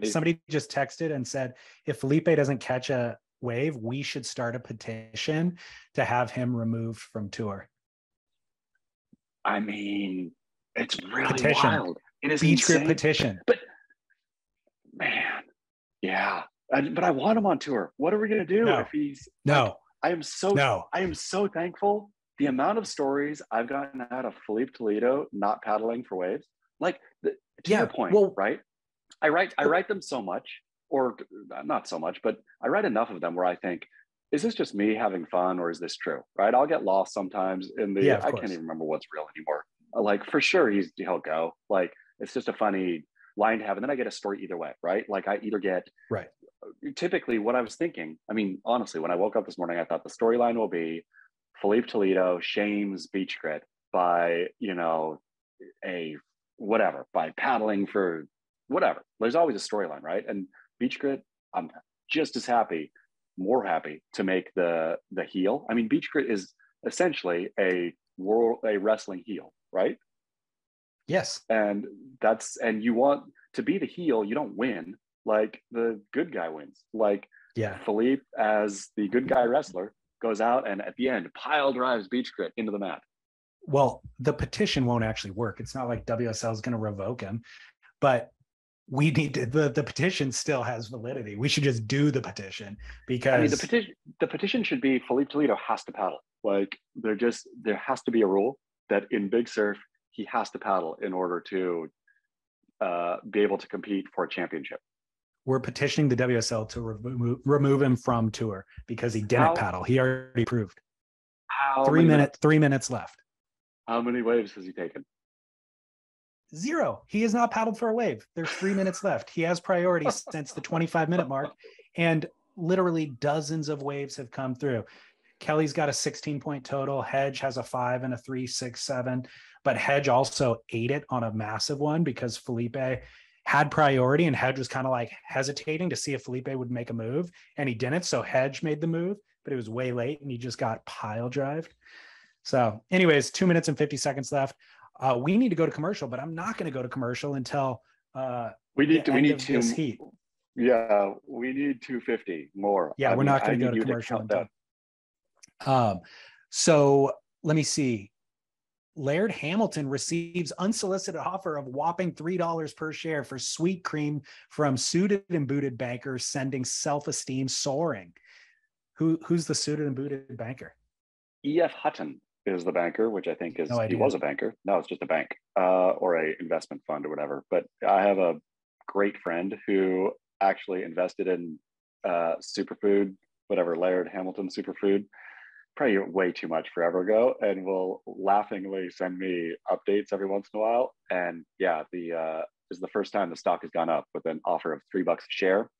A: Somebody just texted and said, if Felipe doesn't catch a wave, we should start a petition to have him removed from tour.
B: I mean, it's really wild. It is
A: Beach
B: insane.
A: Grit petition.
B: But man, yeah. But I want him on tour. What are we gonna do if he's I am so thankful. The amount of stories I've gotten out of Felipe Toledo not paddling for waves, like to your point, right? I write them so much, or not so much, but I write enough of them where I think, is this just me having fun, or is this true? Right? I'll get lost sometimes in the. I can't even remember what's real anymore. Like for sure, he'll go. Like it's just a funny line to have, and then I get a story either way, right? Like I either get Typically, what I was thinking. I mean, honestly, when I woke up this morning, I thought the storyline will be Felipe Toledo shames Beach Grit by by paddling for whatever. There's always a storyline, right? And Beach Grit, I'm just as more happy to make the heel. I mean, Beach Grit is essentially a wrestling heel, right?
A: Yes.
B: And you want to be the heel, you don't win. Like the good guy wins. Like Felipe, as the good guy wrestler, goes out and at the end pile drives Beach Grit into the mat.
A: Well, the petition won't actually work. It's not like WSL is going to revoke him, but we need to, the petition still has validity. We should just do the petition, because
B: I mean, the petition should be Felipe Toledo has to paddle. Like there has to be a rule that in big surf he has to paddle in order to be able to compete for a championship.
A: We're petitioning the WSL to remove him from tour because he didn't paddle. He already proved. 3 minutes left.
B: How many waves has he taken?
A: 0. He has not paddled for a wave. There's 3 minutes left. He has priority since the 25-minute mark, and literally dozens of waves have come through. Kelly's got a 16-point total. Hedge has a 5 and a 3, 6, 7. But Hedge also ate it on a massive one because Felipe had priority, and Hedge was kind of like hesitating to see if Felipe would make a move, and he didn't. So Hedge made the move, but it was way late and he just got pile drived. So anyways, 2 minutes and 50 seconds left. We need to go to commercial, but I'm not going to go to commercial until
B: we need
A: this heat.
B: Yeah, we need 250 more.
A: Yeah, we're not going to go to commercial until. So let me see. Laird Hamilton receives unsolicited offer of whopping $3 per share for sweet cream from suited and booted bankers, sending self-esteem soaring. Who's the suited and booted banker? E.F.
B: Hutton is the banker, which I think is he was a banker. No, it's just a bank or a investment fund or whatever. But I have a great friend who actually invested in superfood, whatever, Laird Hamilton superfood, probably way too much forever ago, and will laughingly send me updates every once in a while. And yeah, this is the first time the stock has gone up with an offer of $3 a share.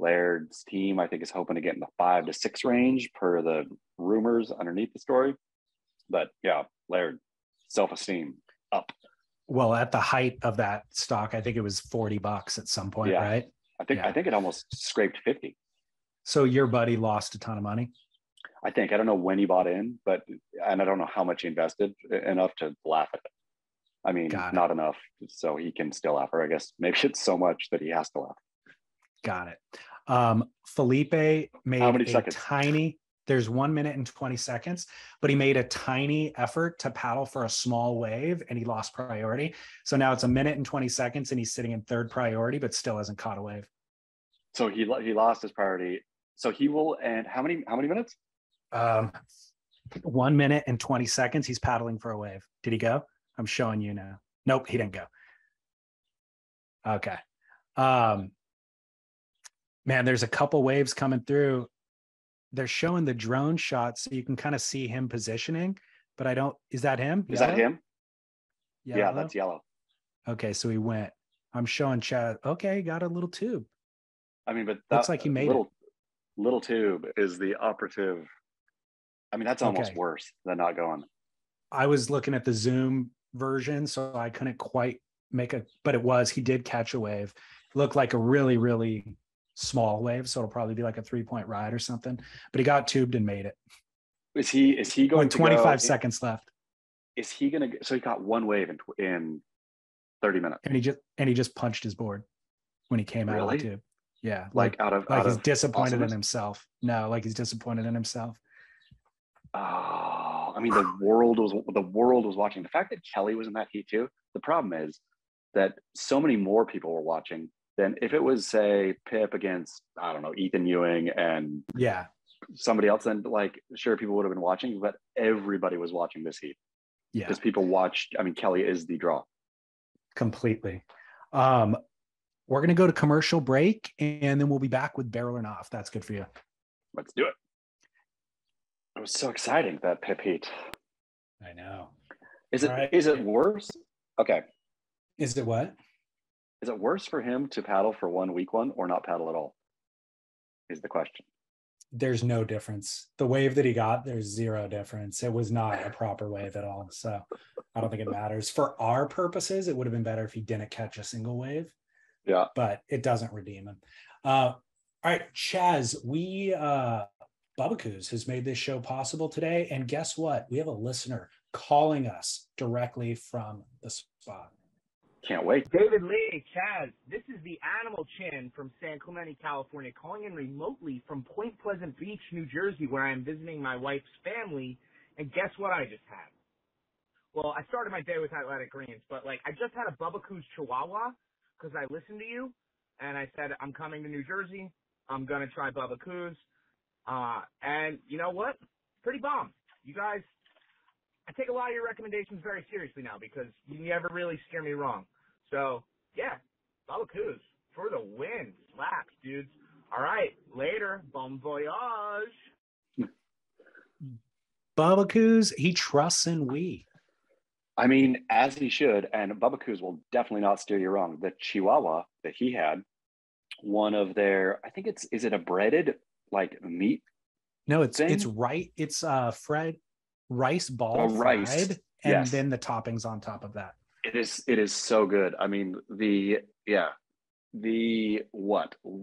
B: Laird's team, I think, is hoping to get in the 5 to 6 range per the rumors underneath the story. But yeah, Laird, self-esteem up.
A: Well, at the height of that stock, I think it was $40 at some point, right?
B: I think it almost scraped 50.
A: So your buddy lost a ton of money?
B: I don't know when he bought in, and I don't know how much he invested, enough to laugh at it. I mean, not enough so he can still laugh, or I guess maybe it's so much that he has to laugh.
A: Got it. Felipe made
B: how many seconds?
A: There's 1 minute and 20 seconds, but he made a tiny effort to paddle for a small wave and he lost priority. So now it's 1 minute and 20 seconds and he's sitting in 3rd priority, but still hasn't caught a wave.
B: So he lost his priority. So he will, and how many minutes?
A: 1 minute and 20 seconds. He's paddling for a wave. Did he go? I'm showing you now. Nope, he didn't go. Okay. Man, there's a couple waves coming through. They're showing the drone shot so you can kind of see him positioning, but is that him?
B: Is that him?
A: Yellow?
B: Yeah, that's yellow.
A: Okay, so he went. I'm showing Chad. Okay, got a little tube.
B: I mean, but
A: looks like he made it.
B: Little tube is the operative. I mean, that's almost worse than not going.
A: I was looking at the Zoom version, so I couldn't quite but he did catch a wave. It looked like a really, really small wave, so it'll probably be like a 3-point ride or something, but he got tubed and made it.
B: Is he going
A: with 25 seconds left?
B: Is he going to, so he got one wave in 30 minutes
A: and he just punched his board when he came out of the tube. Yeah,
B: like
A: he's disappointed in himself. No, like he's disappointed in himself.
B: Oh, I mean, the world was watching. The fact that Kelly was in that heat too. The problem is that so many more people were watching than if it was, say, Pip against, I don't know, Ethan Ewing and somebody else. Then, like, sure, people would have been watching, but everybody was watching this heat. Yeah, because people watched. I mean, Kelly is the draw.
A: Completely. We're going to go to commercial break, and then we'll be back with Barrel or Not, if that's good for you.
B: Let's do it. It was so exciting, that Pip heat.
A: I know.
B: Is it worse? Okay.
A: Is it what?
B: Is it worse for him to paddle for week one or not paddle at all? Is the question.
A: There's no difference. The wave that he got, there's zero difference. It was not a proper wave at all. So I don't think it matters. For our purposes, it would have been better if he didn't catch a single wave.
B: Yeah.
A: But it doesn't redeem him. All right, Chaz, Bubbakoo's has made this show possible today. And guess what? We have a listener calling us directly from the spot.
B: Can't wait.
D: David Lee, Chaz, this is the Animal Chin from San Clemente, California, calling in remotely from Point Pleasant Beach, New Jersey, where I am visiting my wife's family. And guess what I just had? Well, I started my day with Athletic Greens, but I just had a Bubbakoo's Chihuahua because I listened to you, and I said, I'm coming to New Jersey. I'm going to try Bubbakoo's. And you know what? Pretty bomb. You guys, I take a lot of your recommendations very seriously now because you never really steer me wrong. So, yeah, Bubbakoo's for the win. Slaps, dudes. All right, later. Bon voyage.
A: Bubbakoo's, he trusts in we.
B: I mean, as he should, and Bubbakoo's will definitely not steer you wrong. The Chihuahua that he had, one of their, I think is it a breaded meat?
A: No, it's
B: thing?
A: It's right. It's rice ball fried, and then the toppings on top of that.
B: It is so good. I mean, what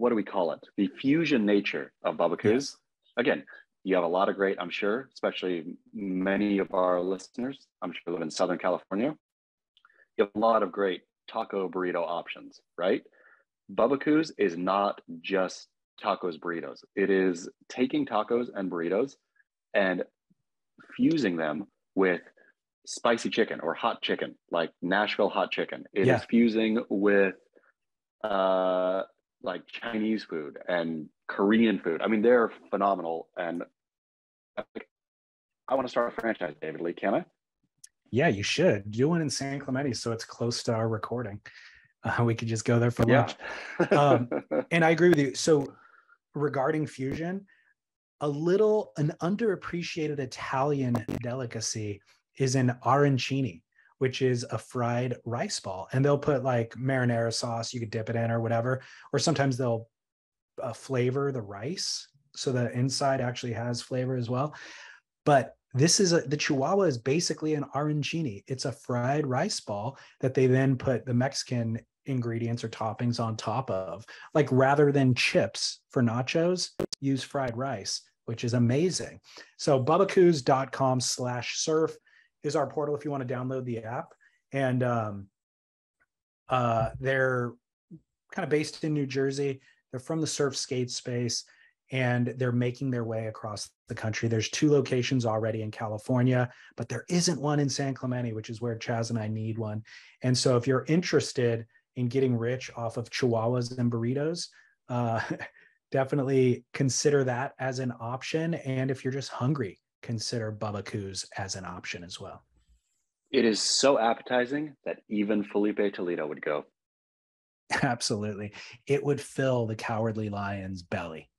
B: do we call it? The fusion nature of Bubbakoo's. Yes. Again, you have a lot of great, I'm sure, especially many of our listeners, I'm sure live in Southern California. You have a lot of great taco burrito options, right? Bubbakoo's is not just tacos, burritos. It is taking tacos and burritos and fusing them with spicy chicken or hot chicken, like Nashville hot chicken. It is fusing with Chinese food and Korean food. I mean, they're phenomenal. And I want to start a franchise, David Lee. Can I?
A: Yeah, you should. Do one in San Clemente so it's close to our recording. We could just go there for
B: Yeah.
A: lunch. And I agree with you. So regarding fusion, an underappreciated Italian delicacy is an arancini, which is a fried rice ball. And they'll put like marinara sauce, you could dip it in or whatever. Or sometimes they'll flavor the rice so the inside actually has flavor as well. But the Chihuahua is basically an arancini. It's a fried rice ball that they then put the Mexican ingredients or toppings on top of. Like rather than chips for nachos, use fried rice, which is amazing. So bubbacoos.com/surf is our portal if you want to download the app. And they're kind of based in New Jersey. They're from the surf skate space, and they're making their way across the country. There's 2 locations already in California, but there isn't one in San Clemente, which is where Chaz and I need one. And so if you're interested in getting rich off of chihuahuas and burritos, definitely consider that as an option. And if you're just hungry, consider Bubba Coos as an option as well.
B: It is so appetizing that even Felipe Toledo would go.
A: Absolutely. It would fill the Cowardly Lion's belly.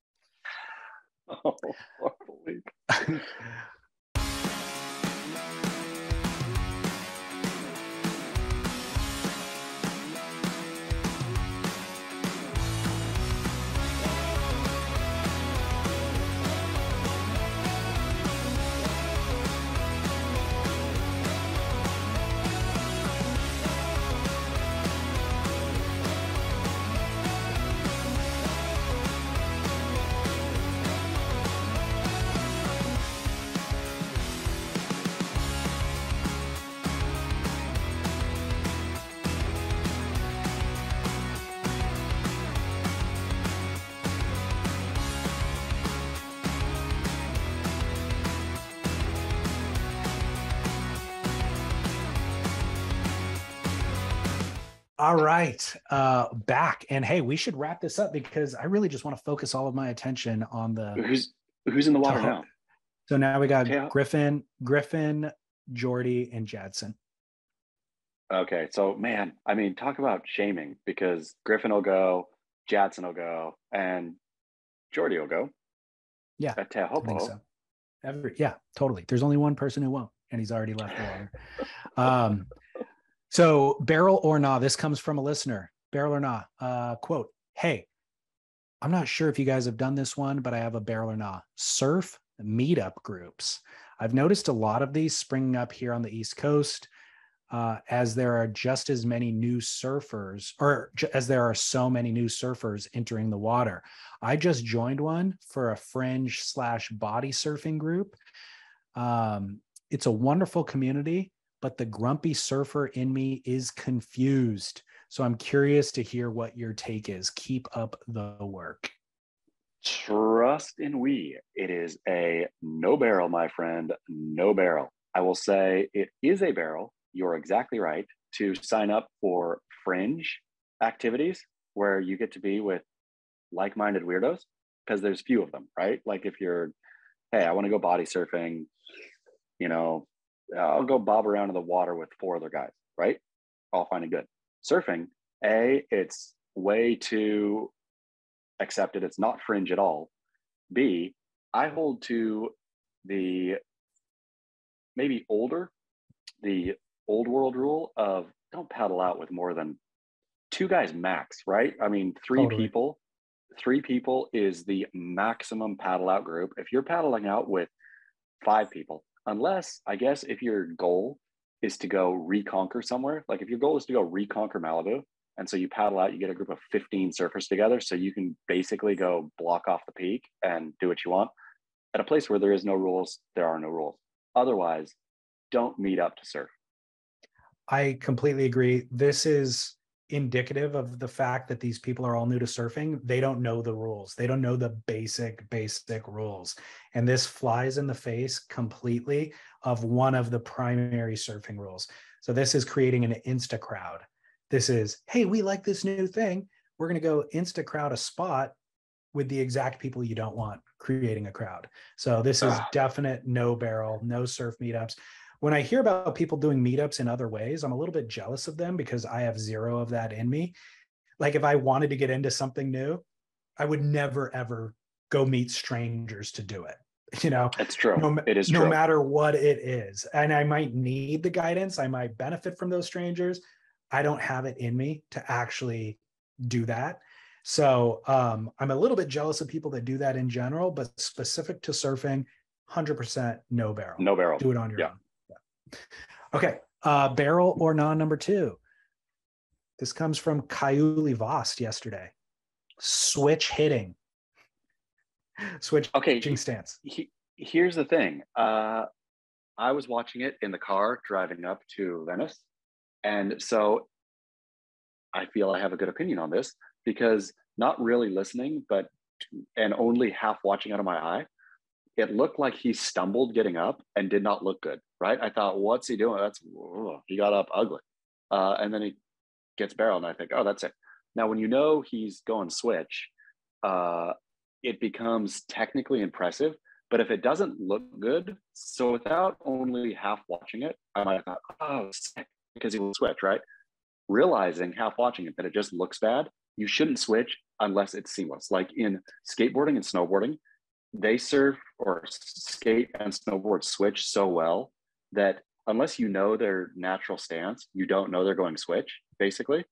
B: Oh, poor Felipe.
A: All right, back. And hey, we should wrap this up because I really just want to focus all of my attention on the
B: who's in the water now.
A: So now we got Griffin, Jordy, and Jadson.
B: Okay, so man, I mean, talk about shaming, because Griffin will go, Jadson will go, and Jordy will go.
A: Yeah,
B: at Teahupo'o.
A: I think so. Yeah, totally. There's only one person who won't, and he's already left the water. So barrel or nah, this comes from a listener. Barrel or nah, quote, "Hey, I'm not sure if you guys have done this one, but I have a barrel or nah. Surf meetup groups. I've noticed a lot of these springing up here on the East Coast, as there are just as many new surfers, or as there are so many new surfers entering the water. I just joined one for a fringe/body surfing group. It's a wonderful community, but the grumpy surfer in me is confused. So I'm curious to hear what your take is. Keep up the work."
B: Trust in we. It is a no barrel, my friend, no barrel. I will say it is a barrel. You're exactly right to sign up for fringe activities where you get to be with like-minded weirdos, because there's few of them, right? Like if you're, hey, I want to go body surfing, I'll go bob around in the water with 4 other guys, right? All fine and good. Surfing, it's way too accepted. It's not fringe at all. B, I hold to the old world rule of don't paddle out with more than 2 guys max, right? I mean, 3 people. 3 people is the maximum paddle out group. If you're paddling out with 5 people, unless, I guess, if your goal is to go reconquer somewhere, like if your goal is to go reconquer Malibu, and so you paddle out, you get a group of 15 surfers together, so you can basically go block off the peak and do what you want. At a place where there is no rules, there are no rules. Otherwise, don't meet up to surf.
A: I completely agree. This is indicative of the fact that these people are all new to surfing. They don't know the rules. They don't know the basic rules. And this flies in the face completely of one of the primary surfing rules. So this is creating an Insta crowd. This is, hey, we like this new thing. We're going to go Insta crowd a spot with the exact people you don't want, creating a crowd. So this is definite no barrel, no surf meetups. when I hear about people doing meetups in other ways, I'm a little bit jealous of them because I have zero of that in me. Like if I wanted to get into something new, I would never, ever go meet strangers to do it.
B: It's true. It is
A: no
B: true.
A: matter what it is. And I might need the guidance. I might benefit from those strangers. I don't have it in me to actually do that. So I'm a little bit jealous of people that do that in general, but specific to surfing, 100% no barrel.
B: No barrel.
A: Do it on your own. Yeah. Okay. Barrel or non number 2. This comes from Kaiuli Vost yesterday. Switch hitting. Switching stance.
B: Here's the thing. I was watching it in the car driving up to Venice. And so I feel I have a good opinion on this because not really listening, and only half watching out of my eye, it looked like he stumbled getting up and did not look good, right? I thought, what's he doing? He got up ugly. And then he gets barreled and I think, oh, that's it. Now, when you know he's going switch, it becomes technically impressive. But if it doesn't look good, so without only half watching it, I might have thought, oh, sick, because he will switch, right? Realizing half watching it that it just looks bad, you shouldn't switch unless it's seamless. Like in skateboarding and snowboarding, they surf or skate and snowboard switch so well that unless you know their natural stance, you don't know they're going switch, basically.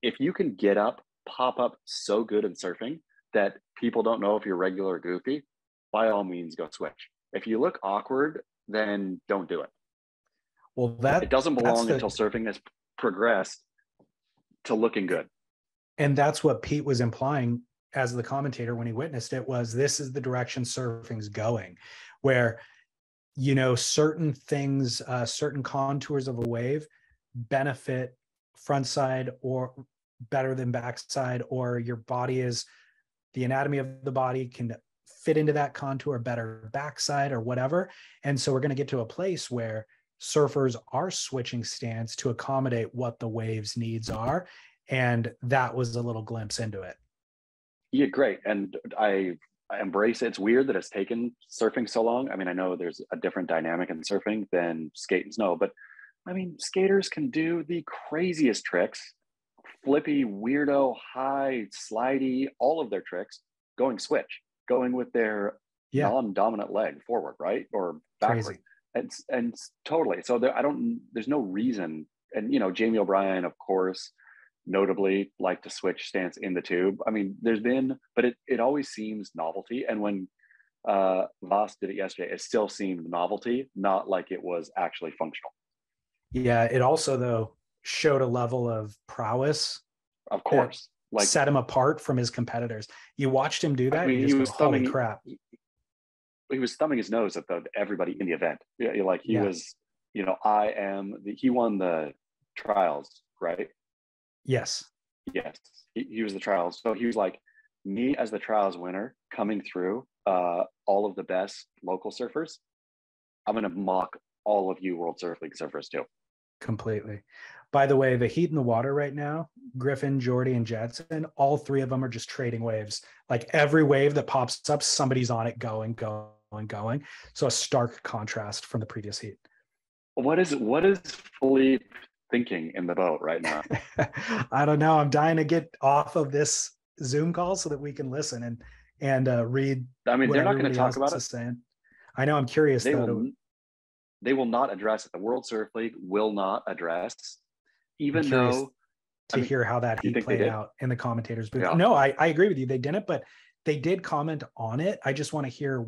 B: If you can get up, pop up so good in surfing that people don't know if you're regular or goofy, by all means, go switch. If you look awkward, then don't do it.
A: Well,
B: it doesn't belong until surfing has progressed to looking good.
A: And that's what Pete was implying as the commentator when he witnessed it, was this is the direction surfing's going, where, certain things, certain contours of a wave benefit front side or better than backside, or your body is, the anatomy of the body can fit into that contour better backside or whatever. And so we're going to get to a place where surfers are switching stance to accommodate what the wave's needs are. And that was a little glimpse into it.
B: Yeah, great. And I embrace it. It's weird that it's taken surfing so long. I mean, I know there's a different dynamic in surfing than skate and snow, but I mean, skaters can do the craziest tricks, flippy, weirdo, high, slidey, all of their tricks, going switch, going with their non-dominant leg forward, right? Or backward. And totally. So there's no reason. And, Jamie O'Brien, of course, notably like to switch stance in the tube. I mean, but it always seems novelty. And when Voss did it yesterday, it still seemed novelty, not like it was actually functional.
A: Yeah. It also, though, showed a level of prowess.
B: Of course.
A: Like set him apart from his competitors. You watched him do that.
B: I mean,
A: he was holy crap.
B: He was thumbing his nose at everybody in the event. Like he was, he won the trials, right?
A: Yes.
B: He was the trials. So he was like, me as the trials winner coming through all of the best local surfers, I'm going to mock all of you World Surf League surfers too.
A: Completely. By the way, the heat in the water right now, Griffin, Jordy, and Jetson, all three of them are just trading waves. Like every wave that pops up, somebody's on it going. So a stark contrast from the previous heat.
B: What is Philippe thinking in the boat right now?
A: I don't know. I'm dying to get off of this Zoom call so that we can listen and read.
B: I mean, they're not going to talk about it.
A: Saying. I know. I'm curious.
B: They will not address it. The World Surf League will not address, even though
A: hear how that heat played out in the commentators booth.
B: Yeah.
A: No, I agree with you. They didn't, but they did comment on it. I just want to hear,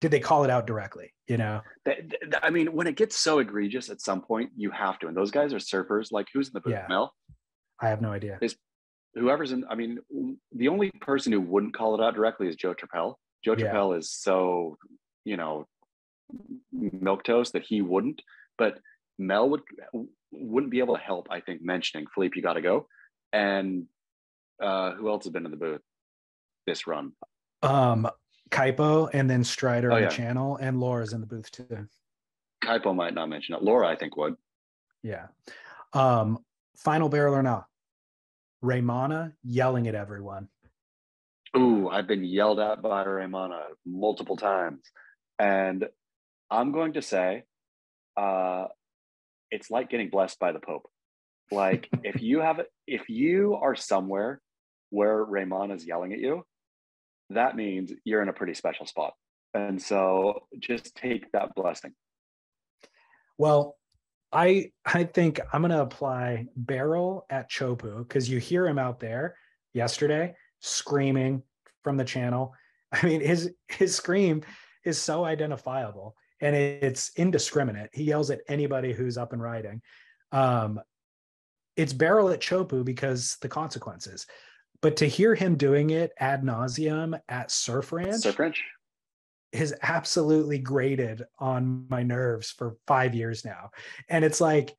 A: did they call it out directly?
B: I mean, when it gets so egregious at some point, you have to. And those guys are surfers. Like, who's in the booth?
A: Yeah.
B: Mel?
A: I have no idea.
B: Whoever's in, I mean, the only person who wouldn't call it out directly is Joe Trappell. Joe Trappell is so, milquetoast that he wouldn't. But Mel wouldn't be able to help, I think, mentioning, Philippe, you got to go. And who else has been in the booth this run?
A: Kaipo, and then Strider on the channel, and Laura's in the booth too.
B: Kaipo might not mention it. Laura, I think, would.
A: Yeah. Final barrel or not? Raimana yelling at everyone.
B: Ooh, I've been yelled at by Raimana multiple times. And I'm going to say it's like getting blessed by the Pope. Like if you are somewhere where Raimana is yelling at you, that means you're in a pretty special spot. And so just take that blessing.
A: Well, I think I'm going to apply barrel at Teahupo'o, because you hear him out there yesterday screaming from the channel. I mean, his scream is so identifiable and it's indiscriminate. He yells at anybody who's up and riding. It's barrel at Teahupo'o because the consequences. But to hear him doing it ad nauseum at Surf Ranch has absolutely grated on my nerves for 5 years now. And it's like,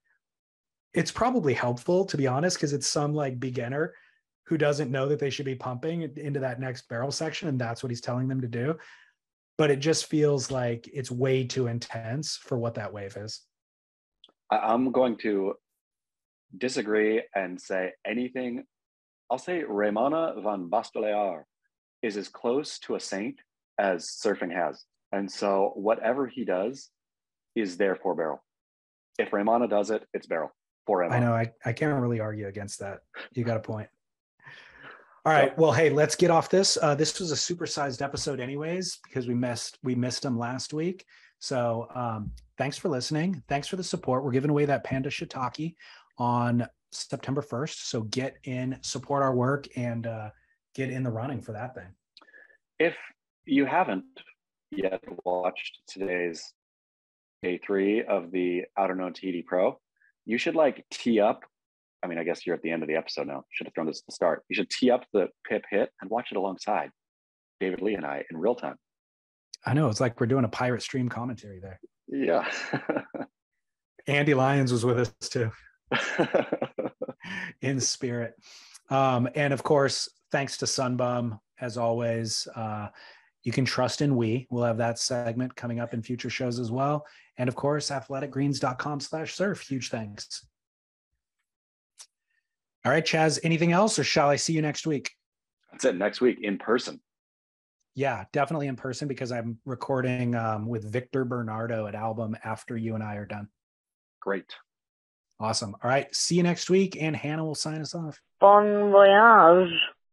A: it's probably helpful, to be honest, because it's some like beginner who doesn't know that they should be pumping into that next barrel section, and that's what he's telling them to do. But it just feels like it's way too intense for what that wave is.
B: I'm going to disagree and say anything. I'll say Raimana van Bastolear is as close to a saint as surfing has. And so whatever he does is there for barrel. If Raimana does it, it's barrel for Raimana.
A: I know. I can't really argue against that. You got a point. All right. Well, hey, let's get off this. This was a supersized episode anyways, because we missed them last week. So thanks for listening. Thanks for the support. We're giving away that Panda Shiitake on September 1st. So get in, support our work, and get in the running for that thing.
B: If you haven't yet watched today's day 3 of the Outer Known Tahiti Pro, you should like tee up. I mean, I guess you're at the end of the episode now. Should have thrown this at the start. You should tee up the Pip hit and watch it alongside David Lee and I in real time.
A: I know. It's like we're doing a pirate stream commentary there.
B: Yeah.
A: Andy Lyons was with us too. In spirit. And of course, thanks to Sunbum, as always. You can trust in we'll have that segment coming up in future shows as well. And of course, athleticgreens.com/surf. Huge thanks. All right, Chaz, anything else, or shall I see you next week?
B: That's it, next week in person.
A: Yeah, definitely in person, because I'm recording with Victor Bernardo at Album after you and I are done.
B: Great.
A: Awesome. All right, see you next week, and Hannah will sign us off.
E: Bon voyage.